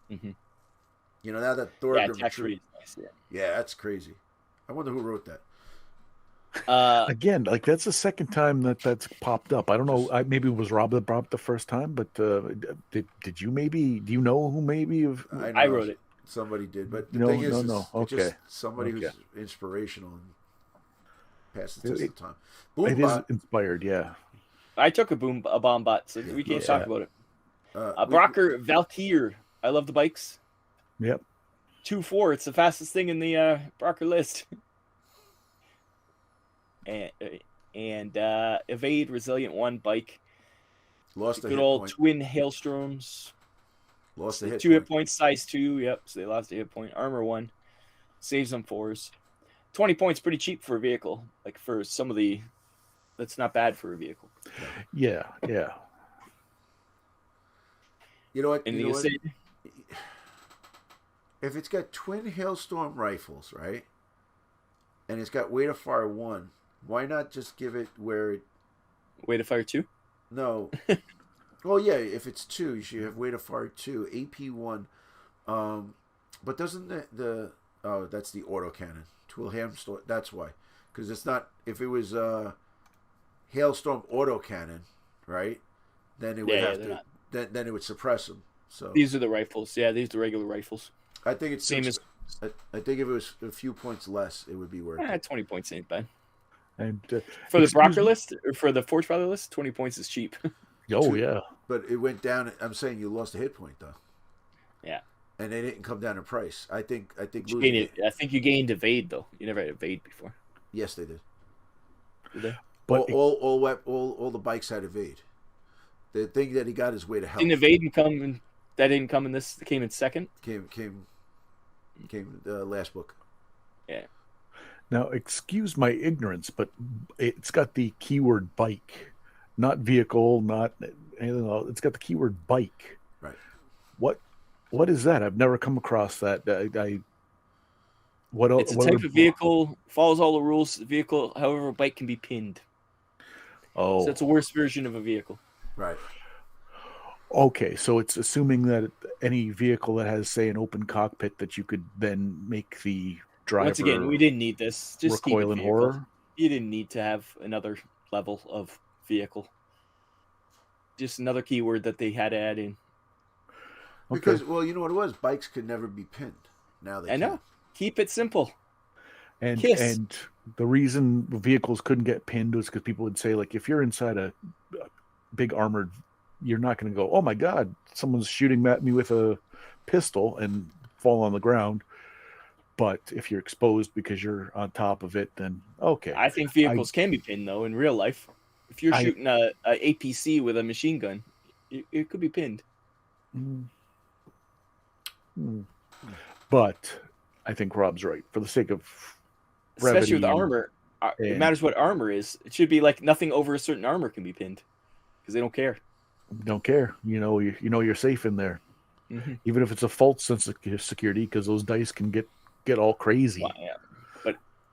Mm-hmm. You know, now that Thorgrim TAC 3 is nice. Yeah, that's crazy. I wonder who wrote that. Again, like that's the second time that's popped up. I don't know. Maybe it was Rob that brought it the first time, but did you maybe? Do you know who maybe? I wrote it. Somebody did, but the thing is, okay. Just somebody who's inspirational and passes the test of time. It is inspired, yeah. I took a bomb bot, so we can't talk about it. Brocker Valkyr. I love the bikes. Yep. 2-4. It's the fastest thing in the Brocker list. and evade resilient 1 bike. Lost a good old twin hailstorms. Lost a hit 2 hit points, size 2. Yep, so they lost a hit point. Armor 1. Saves on 4s. 20 points, pretty cheap for a vehicle. Like for some of the, that's not bad for a vehicle. Yeah. You know what? And you say, if it's got twin hailstorm rifles, right, and it's got weight of fire 1, why not just give it where it... Weight of fire 2? No. Well, yeah, if it's 2, you should have weight of fire 2, AP 1. But doesn't the oh, that's the autocannon. Tool hailstorm. That's why, because it's not. If it was hailstorm autocannon, right? Then it would have to. not. Then it would suppress them. So These are the rifles. Yeah, these are the regular rifles. I think it's Same as. I think if it was a few points less, it would be worth it. 20 points ain't bad. And For the Brocker list, or for the Forgefather list, 20 points is cheap. Yeah. But it went down. I'm saying you lost a hit point though. Yeah. And they didn't come down in price. I think losing it. I think you gained evade though. You never had evade before. Yes, they did. Did they? But all the bikes had evade. The thing that he got is way to help. Didn't evade come in? That didn't come in this. It came in second. Came the last book. Yeah. Now, excuse my ignorance, but it's got the keyword bike, not vehicle, not anything else. It's got the keyword bike. Right. What is that? I've never come across that. It's a type of vehicle, follows all the rules. The vehicle, however, a bike can be pinned. Oh. So it's a worse version of a vehicle. Right. Okay, so it's assuming that any vehicle that has, say, an open cockpit, that you could then make the driver. Once again, we didn't need this. Just recoil and horror. You didn't need to have another level of vehicle. Just another keyword that they had to add in. Because, well, you know what it was? Bikes could never be pinned. Now they can. I know. Keep it simple. And the reason vehicles couldn't get pinned was because people would say, like, if you're inside a big armored, you're not going to go, oh my God, someone's shooting at me with a pistol and fall on the ground. But if you're exposed because you're on top of it, then okay. I think vehicles can be pinned though in real life. If you're shooting a APC with a machine gun, it could be pinned. But I think Rob's right. For the sake of especially with armor, it matters what armor is. It should be like nothing over a certain armor can be pinned because they don't care. Don't care. You know you're safe in there, even if it's a false sense of security, because those dice can get all crazy. Well, yeah,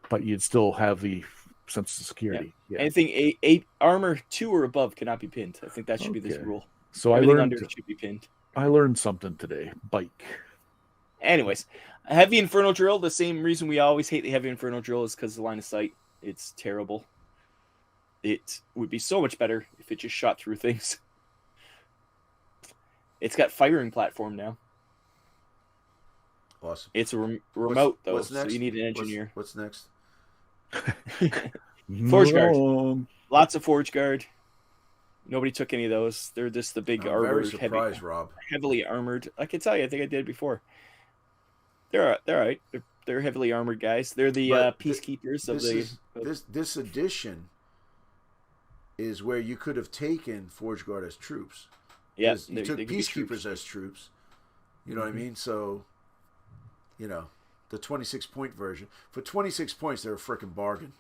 but you'd still have the sense of security. Yeah. Anything eight armor 2 or above cannot be pinned. I think that should be this rule. So everything under it should be pinned. I learned something today. Bike. Anyways, a heavy infernal drill. The same reason we always hate the heavy infernal drill is because of the line of sight. It's terrible. It would be so much better if it just shot through things. It's got firing platform now. Awesome. It's a remote though, so you need an engineer. What's next? Forge guard. Lots of forge guard. Nobody took any of those. They're just the big armored, very surprised, Rob. Heavily armored. I can tell you, I think I did before. They're all right. They're heavily armored guys. They're the peacekeepers of the. This edition is where you could have taken Forge Guard as troops. Yeah, you took peacekeepers as troops. You know what I mean? So, the 26-point version. For 26 points, they're a freaking bargain.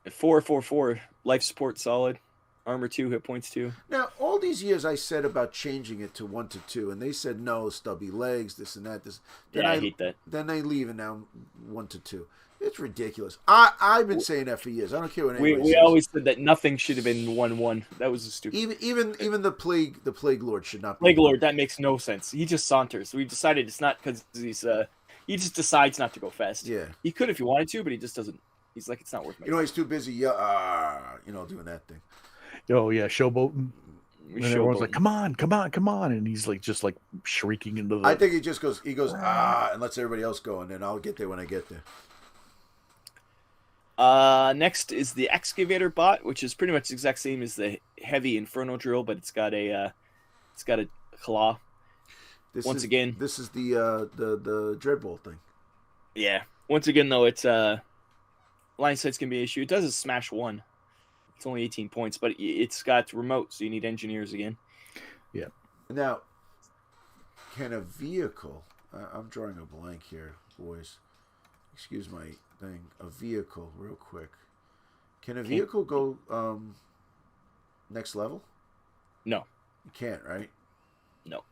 4-4-4, life support solid, armor 2, hit points 2. Now, all these years I said about changing it to 1 to 2, and they said no, stubby legs, this and that. I hate that. Then they leave, and now 1 to 2. It's ridiculous. I've been saying that for years. I don't care what anybody says. We always said that nothing should have been 1-1. That was stupid. Even the plague Lord should not be. Plague Lord, that makes no sense. He just saunters. We decided it's not because he just decides not to go fast. Yeah. He could if he wanted to, but he just doesn't. He's like, it's not worth it. He's too busy, doing that thing. Oh yeah, showboating. And everyone's like, come on, and he's like just like shrieking into the. I think he goes and lets everybody else go, and then I'll get there when I get there. Next is the excavator bot, which is pretty much the exact same as the heavy inferno drill, but it's got a claw. This is the dreadbolt thing. Yeah. Once again, though, it's line sight's gonna be an issue. It does a smash 1. It's only 18 points, but it's got remote, so you need engineers again. Yeah. Now, can a vehicle? I'm drawing a blank here, boys. Excuse my thing. A vehicle, real quick. Can a vehicle go next level? No. You can't, right? No.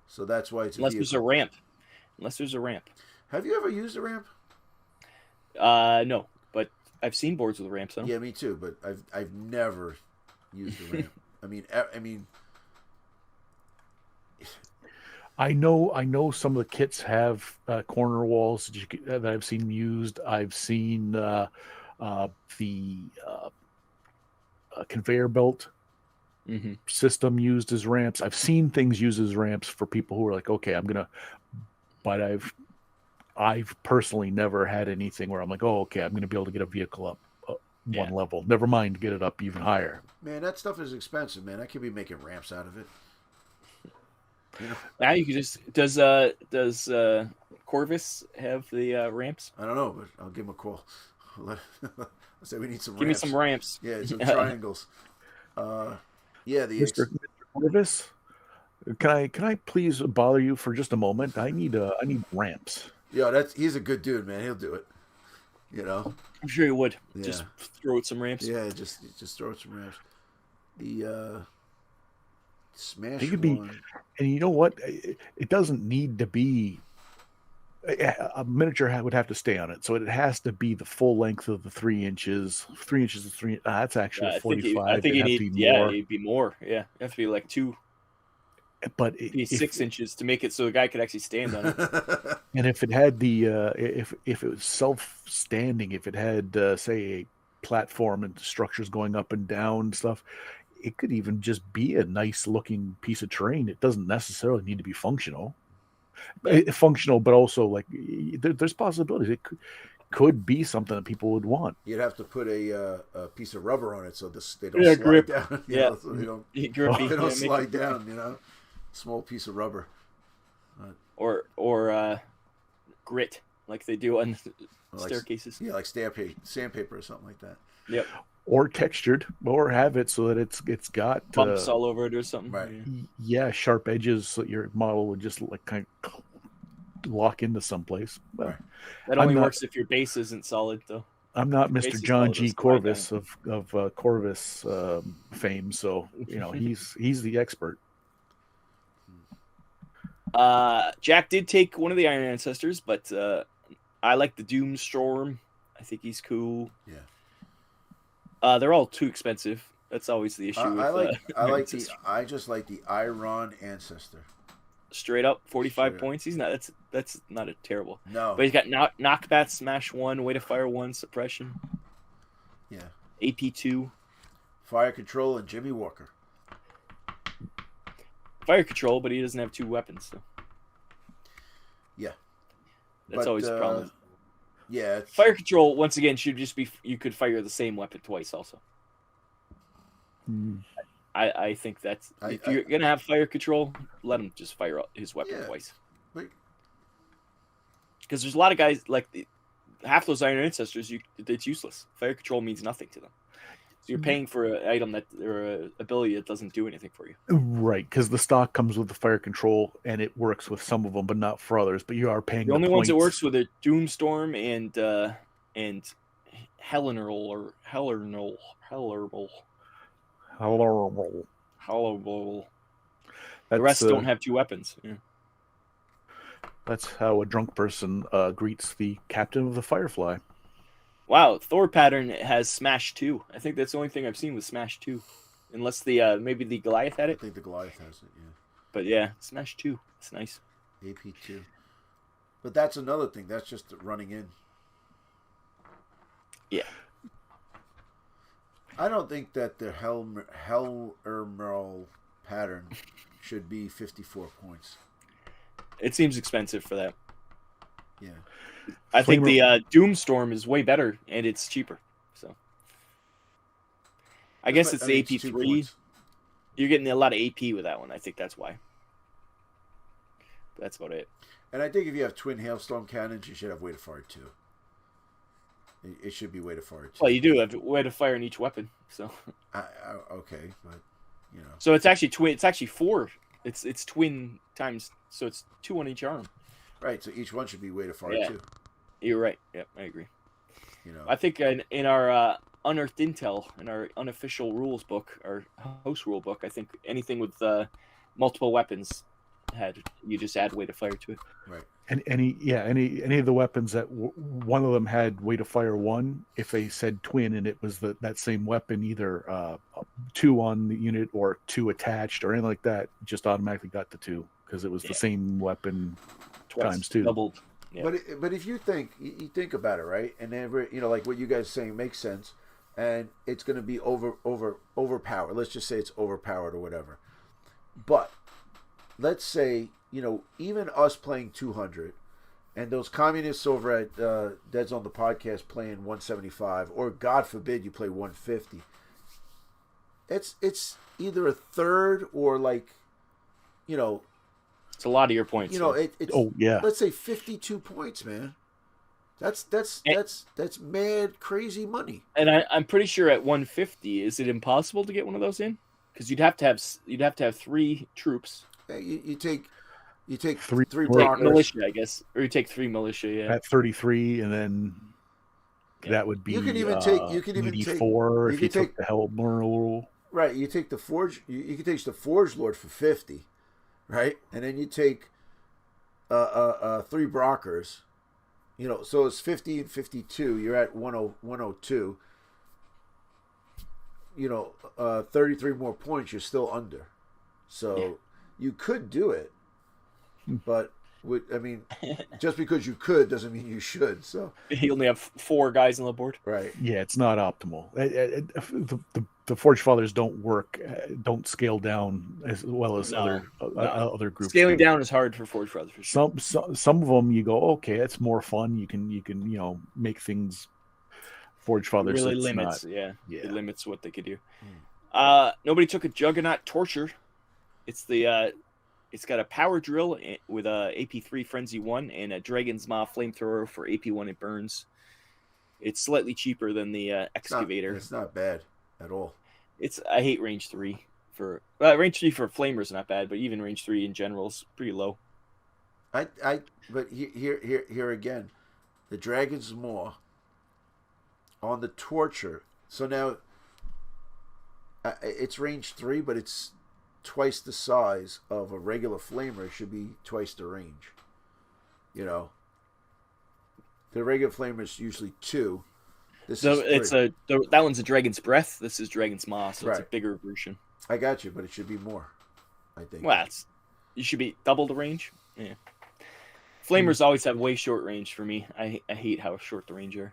So that's why it's unless there's a ramp. Unless there's a ramp. Have you ever used a ramp? No, but I've seen boards with ramps. Yeah, me too. But I've never used a ramp. I mean. I know some of the kits have corner walls that I've seen used. I've seen The conveyor belt system used as ramps. I've seen things used as ramps for people who are like, okay, but I've personally never had anything where I'm like, oh, okay, I'm gonna be able to get a vehicle up one level. Never mind, get it up even higher. Man, that stuff is expensive, man. I could be making ramps out of it. You know? Now you can just does Corvus have the ramps? I don't know, but I'll give him a call. I say we need some Give ramps. me some ramps. Yeah, some triangles. Yeah, the Mr. Corvus, can I please bother you for just a moment? I need ramps. Yeah, he's a good dude, man. He'll do it. You know, I'm sure he would. Yeah. Just throw out some ramps. Yeah, just throw out some ramps. The Smash It could one. be, and you know what? It doesn't need to be. A miniature would have to stay on it, so it has to be the full length of the 3 inches. 3 inches is 3. That's actually 45. I think you need. More. It'd be more. Yeah, it have to be like 2. But It'd be 6 inches to make it so the guy could actually stand on it. And if it had the if it was self-standing, if it had say a platform and structures going up and down stuff, it could even just be a nice looking piece of terrain. It doesn't necessarily need to be functional. Functional, but also like there's possibilities. It could be something that people would want. You'd have to put a piece of rubber on it so they don't slide grip down. Yeah, So they don't grippy. they don't slide down. You know, small piece of rubber. Or grit like they do on staircases. Yeah, like sandpaper or something like that. Yep. Or textured, or have it so that it's got bumps all over it or something. Right. Yeah, sharp edges so your model would just like kind of lock into someplace. Well, Right. That only works if your base isn't solid, though. I'm not Base Mr. is John solid, G. it's Corvus of Corvus fame, so he's the expert. Jack did take one of the Iron Ancestors, but I like the Doomstorm. I think he's cool. Yeah. They're all too expensive. That's always the issue. I just like the Iron Ancestor. Straight up 45 Straight points. He's not. That's not a terrible. No. But he's got knockback, smash 1, way to fire 1, suppression. Yeah. AP 2. Fire control and Jimmy Walker. Fire control, but he doesn't have 2 weapons. So. Yeah. That's always a problem. Yeah. Fire control, once again, should just be you could fire the same weapon twice also. I think that's if you're going to have fire control, let him just fire his weapon twice. Because there's a lot of guys, like half those Iron Ancestors, it's useless. Fire control means nothing to them. So you're paying for an item or an ability that doesn't do anything for you. Right, because the stock comes with the fire control, and it works with some of them, but not for others. But you are paying the only ones points. it works with are Doomstorm and Hellenerl or Hellerball. The rest don't have 2 weapons. Yeah. That's how a drunk person greets the captain of the Firefly. Wow, Thor pattern has Smash 2. I think that's the only thing I've seen with Smash 2. Unless the maybe the Goliath had it. I think the Goliath has it, yeah. But yeah, Smash 2. It's nice. AP2. But that's another thing. That's just running in. Yeah. I don't think that the Hellermerl pattern should be 54 points. It seems expensive for that. Yeah. I think the Doomstorm is way better, and it's cheaper. So, I guess it's the AP3. You're getting a lot of AP with that one. I think that's why. That's about it. And I think if you have twin hailstorm cannons, you should have weight of fire too. It should be weight of fire too. Well, you do have weight of fire in each weapon. So. Okay, but you know. So it's actually twin. It's actually 4. It's twin times. So it's 2 on each arm. Right, so each one should be weight of fire too. You're right. Yep, I agree. You know, I think in our unearthed intel, in our unofficial rules book, our host rule book, I think anything with multiple weapons you just add weight of fire to it. Right. And any of the weapons that one of them had weight of fire 1, if they said twin and it was that same weapon, either 2 on the unit or 2 attached or anything like that, just automatically got the 2 because it was the same weapon times 2. Doubled. Yeah. But if you think about it, right, and every like what you guys are saying makes sense, and it's going to be overpowered. Let's just say it's overpowered or whatever. But let's say even us playing 200, and those communists over at Dead's on the podcast playing 175, or God forbid you play 150. It's either a third or it's a lot of your points. It's let's say 52 points, man. That's mad crazy money. And I'm pretty sure at 150, is it impossible to get one of those in? Because you'd have to have 3 troops. Yeah, you take three militia, I guess, or you take 3 militia. Yeah, at 33, and then that would be you can even take 84 if you took the Helmer rule. Right, you take the Forge. You can take the Forge Lord for 50, right, and then you take 3 Brockers. So it's 50 and 52. You're at 102. 33 more points. You're still under. So you could do it, but just because you could doesn't mean you should. So you only have 4 guys on the board. Right. Yeah, it's not optimal. The Forgefathers don't scale down as well as other groups. Scaling down is hard for Forgefathers. For sure. Some of them you go, okay, it's more fun. You can make things Forgefathers. Really limits, it limits what they could do. Nobody took a Juggernaut Torture. It's got a power drill with a AP3 Frenzy 1 and a Dragon's Maw flamethrower for AP1. It burns. It's slightly cheaper than the Excavator. It's not bad at all. I hate range 3 for range 3 for flamers is not bad, but even range 3 in general is pretty low. But here again, the Dragon's Maw on the Torture. So now it's range 3, but it's twice the size of a regular flamer. It should be twice the range. The regular flamer is usually 2. That one's a Dragon's Breath. This is Dragon's Maw, so it's a bigger version. I got you, but it should be more, I think. Well, you should be double the range. Yeah. Flamers always have way short range for me. I hate how short the range are.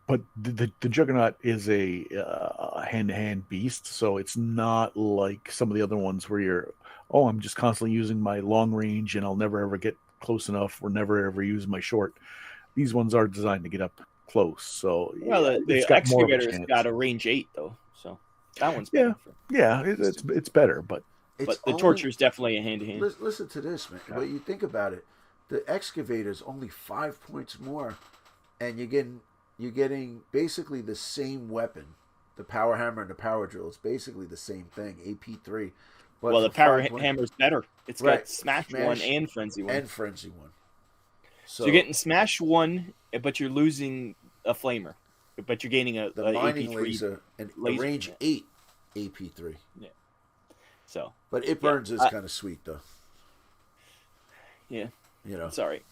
But the Juggernaut is a hand-to-hand beast, so it's not like some of the other ones where I'm just constantly using my long range and I'll never ever get close enough or never ever use my short. These ones are designed to get up close, so the Excavator's got a range 8 though, so that one's better. It's better, but the Torture is definitely a hand-to-hand. Listen to this, man. But you think about it, the Excavator's only 5 points more, and you're getting basically the same weapon. The power hammer and the power drill is basically the same thing. AP3. But the power hammer's better. It's got Smash 1 and Frenzy 1. So you're getting Smash 1, but you're losing a flamer. But you're gaining a mining AP3 laser and a range 8 AP3. Yeah. So. But it burns is kind of sweet though. Yeah. It's all right.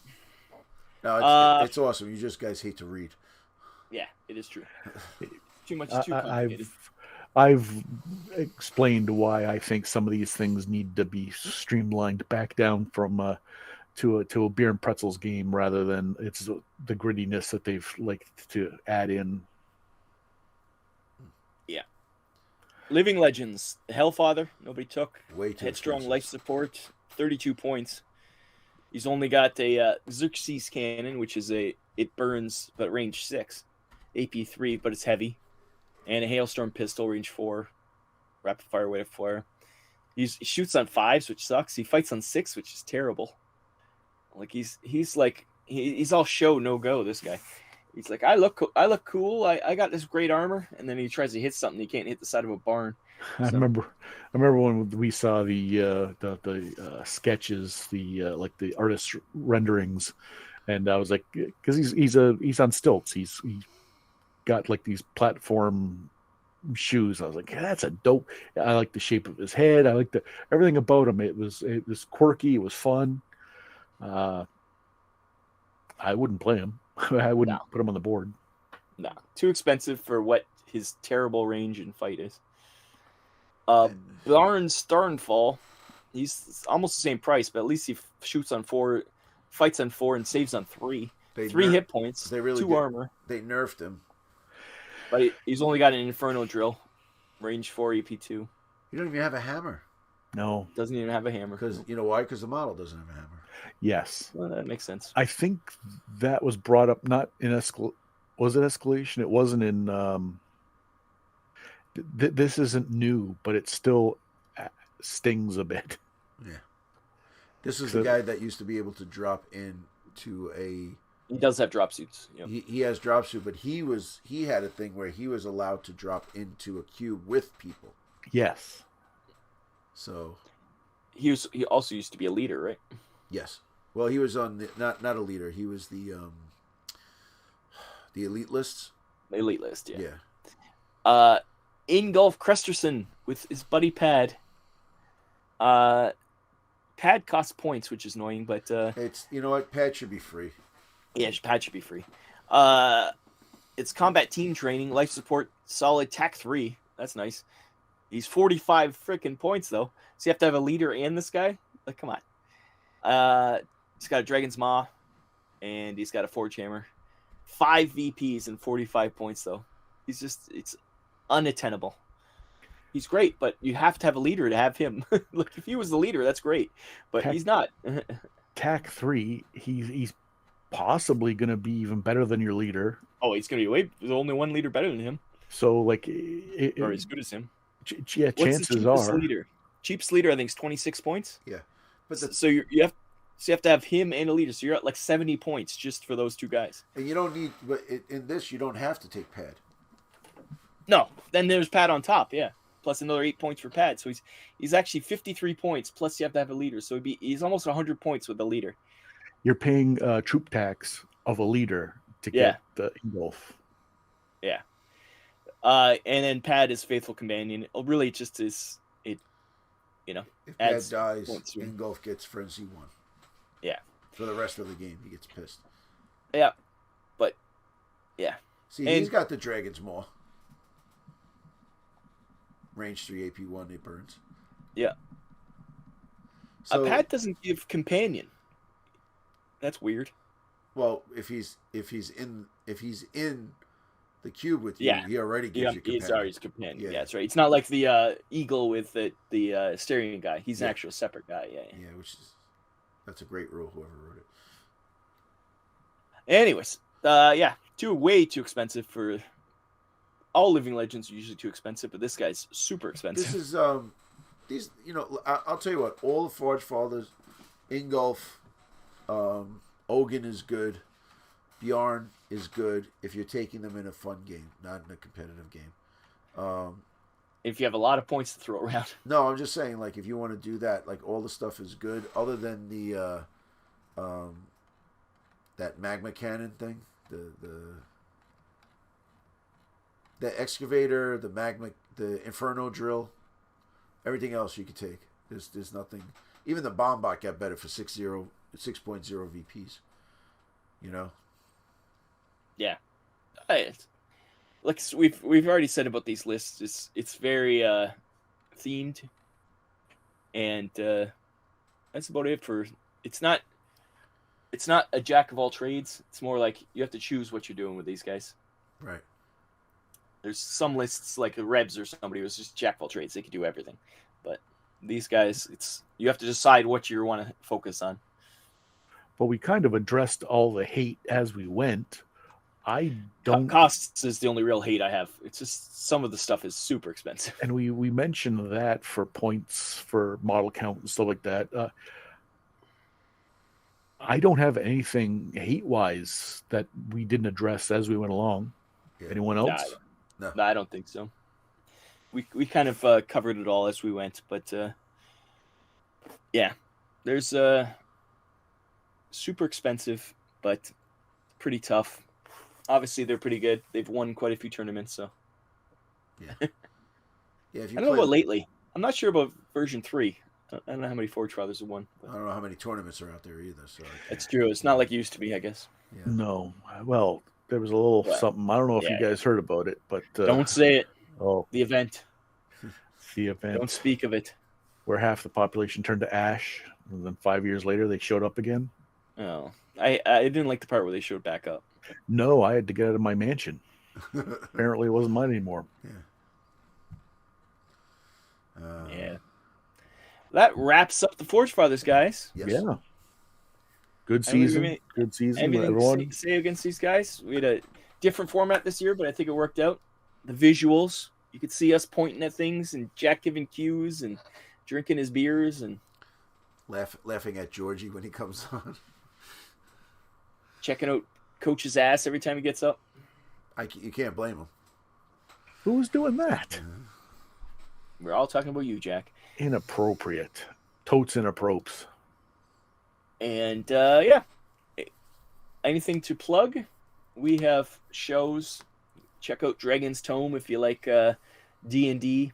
No, it's awesome. You just guys hate to read. Yeah, it is true. Too complicated. I've explained why I think some of these things need to be streamlined back down from to a beer and pretzels game rather than it's the grittiness that they've liked to add in. Yeah. Living Legends, Hellfather, nobody took. Way too Headstrong expensive. Life Support, 32 points. He's only got a Xerxes Cannon, which is it burns, but range 6. AP3, but it's heavy. And a Hailstorm Pistol, range 4. Rapid Fire, Rate of Fire. He shoots on 5s, which sucks. He fights on 6, which is terrible. Like he's all show, no go, this guy. He's like, I look cool. I got this great armor, and then he tries to hit something. He can't hit the side of a barn. I remember when we saw the sketches, the artist renderings, and I was like, because he's on stilts. He's got like these platform shoes. I was like, that's a dope. I like the shape of his head. I like everything about him. It was quirky. It was fun. I wouldn't play him. I wouldn't put him on the board. No, too expensive for what his terrible range and fight is. Blarn Starnfall, he's almost the same price, but at least he shoots on 4 fights on 4 and saves on 3. 3 hit points, 2 armor. They nerfed him. But he's only got an Inferno Drill, range 4, EP2. You don't even have a hammer. No. Doesn't even have a hammer. Because you know why? Because the model doesn't have a hammer. Yes. Well, that makes sense. I think that was brought up not in was it Escalation? It wasn't in this isn't new, but it still stings a bit. Yeah. This is the guy that used to be able to drop into a... He does have drop suits. Yep. He has drop suit, but he had a thing where he was allowed to drop into a cube with people. Yes. So he also used to be a leader, right? Yes. Well, he was on not a leader. He was the elite lists. The elite list, yeah. Yeah. Ingolf Kresterson with his buddy Pad. Pad costs points, which is annoying, but it's, you know what, Pad should be free. Yeah, Pad should be free. It's combat team training, life support, solid, TAC 3. That's nice. He's 45 freaking points though, so you have to have a leader and this guy. Like, come on. He's got a Dragon's Maw, and he's got a Forge Hammer. 5 VPs and 45 points though. It's unattainable. He's great, but you have to have a leader to have him. Look, if he was the leader, that's great, but he's not. TAC 3, he's possibly going to be even better than your leader. Oh, he's going to be there's only one leader better than him. So, like, or as good as him. Yeah, chances are. Cheapest leader, I think, is 26 points. Yeah, but so you have to have him and a leader. So you're at like 70 points just for those two guys. And you don't need, but in this, you don't have to take Pad. No, then there's Pad on top. Yeah, plus another 8 points for Pad. So he's actually 53 points. Plus you have to have a leader. So he's almost 100 points with the leader. You're paying troop tax of a leader to get the Ingolf. Yeah. And then Pad is Faithful Companion. It really just is it. You know, if Pad dies, Ingolf gets Frenzy 1. Yeah. For the rest of the game, he gets pissed. Yeah, but yeah. See, he's got the Dragon's Maw. Range 3 AP1, it burns. Yeah. So Pad doesn't give Companion. That's weird. Well, if he's in the cube with you, he already gives you Companion. He's already his Companion. Yeah, that's right. It's not like the Eagle with the Asterian guy. He's an actual separate guy. Yeah, that's a great rule. Whoever wrote it. Anyways, way too expensive for all Living Legends. Are usually too expensive, but this guy's super expensive. This is these. You know, I'll tell you what. All the Forgefathers, Ingolf, Ogun is good. Bjarn is good if you're taking them in a fun game, not in a competitive game. If you have a lot of points to throw around. No, I'm just saying, like, if you want to do that, like, all the stuff is good, other than the that magma cannon thing, the excavator, the inferno drill, everything else you could take. There's nothing. Even the bomb bot got better for 6.0 VPs. You know. Yeah, like we've already said about these lists. It's very themed, and that's about it for. It's not a jack of all trades. It's more like you have to choose what you're doing with these guys. Right. There's some lists like the Rebs or somebody who's just jack of all trades. They could do everything, but these guys, you have to decide what you want to focus on. But we kind of addressed all the hate as we went. I don't. Costs is the only real hate I have. It's just some of the stuff is super expensive. And we mentioned that for points for model count and stuff like that. I don't have anything hate-wise that we didn't address as we went along. Yeah. Anyone else? No, I don't think so. We kind of covered it all as we went, but there's super expensive, but pretty tough. Obviously, they're pretty good. They've won quite a few tournaments, so. Yeah. Yeah. I don't know about lately. I'm not sure about version 3. I don't know how many Forgefathers have won. But... I don't know how many tournaments are out there either. So it's true. It's not like it used to be, I guess. Yeah. No. Well, there was a little something. I don't know if you guys heard about it, but don't say it. Oh, the event. The event. Don't speak of it. Where half the population turned to ash, and then 5 years later they showed up again. Oh, I didn't like the part where they showed back up. No, I had to get out of my mansion. Apparently, it wasn't mine anymore. Yeah. That wraps up the Forgefathers, guys. Yes. Yeah. Good season. Good season. Anything Everyone. to say against these guys? We had a different format this year, but I think it worked out. The visuals, you could see us pointing at things and Jack giving cues and drinking his beers and laughing at Georgie when he comes on. Checking out Coach's ass every time he gets up. You can't blame him. Who was doing that? We're all talking about you, Jack. Inappropriate. Totes inappropriate. And yeah, anything to plug? We have shows. Check out Dragon's Tome if you like D&D.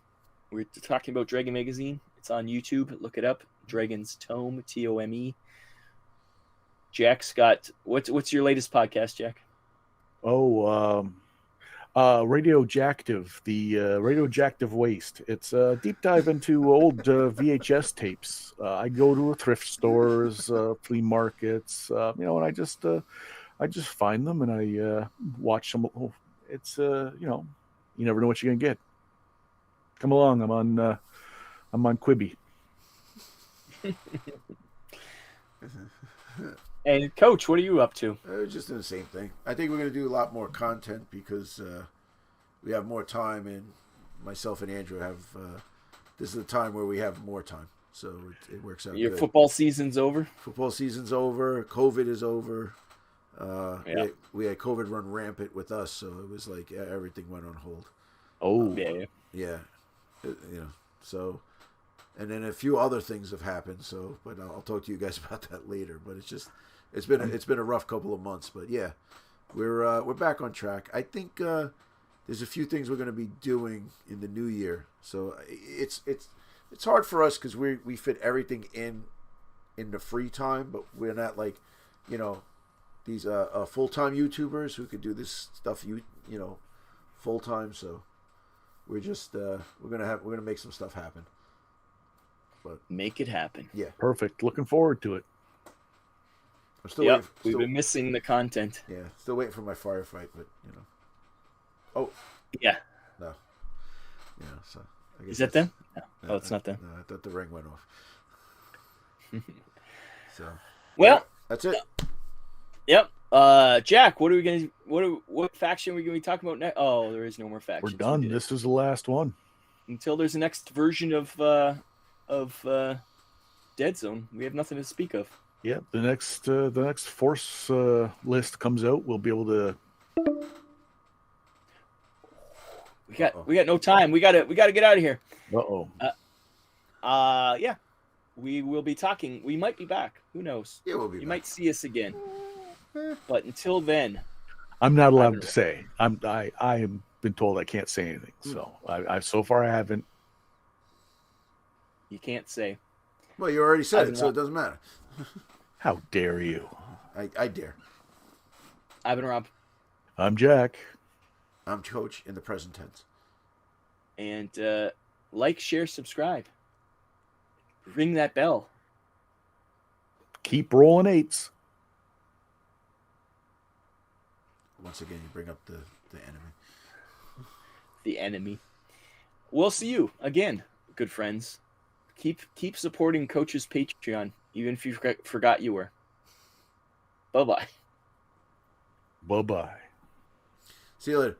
We're talking about Dragon Magazine. It's on YouTube. Look it up. Dragon's Tome, Tome. Jack's got what's your latest podcast, Jack? Radioactive, the Radioactive Waste. It's a deep dive into old VHS tapes. I go to thrift stores, flea markets, and I just find them and I watch them. It's you never know what you're gonna get. Come along, I'm on Quibi. And Coach, what are you up to? Just doing the same thing. I think we're going to do a lot more content because we have more time, and myself and Andrew have. This is the time where we have more time, so it works out. Your good. football season's over. Football season's over. COVID is over. Yeah. We had COVID run rampant with us, so it was like everything went on hold. Oh, yeah. So. And then a few other things have happened. So, but I'll talk to you guys about that later. But it's been a rough couple of months. But yeah, we're back on track. I think there's a few things we're going to be doing in the new year. So it's hard for us because we fit everything in the free time, but we're not like these full-time YouTubers who could do this stuff full time. So we're just we're gonna make some stuff happen. But make it happen. Yeah, perfect. Looking forward to it. I'm still we've been missing the content. Yeah, still waiting for my firefight, but Oh. Yeah. No. Yeah. So. I guess is that them? No. It's not them. No, I thought the ring went off. So. Well, that's it. Yep. Jack, what faction are we gonna be talking about next? Oh, there is no more factions. We're done. This is the last one. Until there's a next version of Dead Zone, we have nothing to speak of. Yeah, the next force list comes out. We'll be able to. We got no time. We gotta get out of here. Yeah, we will be talking. We might be back. Who knows? Yeah, we'll be. You might see us again. But until then, I'm not allowed to say. I have been told I can't say anything. So I so far I haven't. You can't say. Well, you already said it, so it doesn't matter. How dare you? I dare. I've been Rob. I'm Jack. I'm Coach in the present tense. And like, share, subscribe. Ring that bell. Keep rolling eights. Once again, you bring up the enemy. The enemy. We'll see you again, good friends. Keep supporting Coach's Patreon, even if you forgot you were. Bye-bye. Bye-bye. See you later.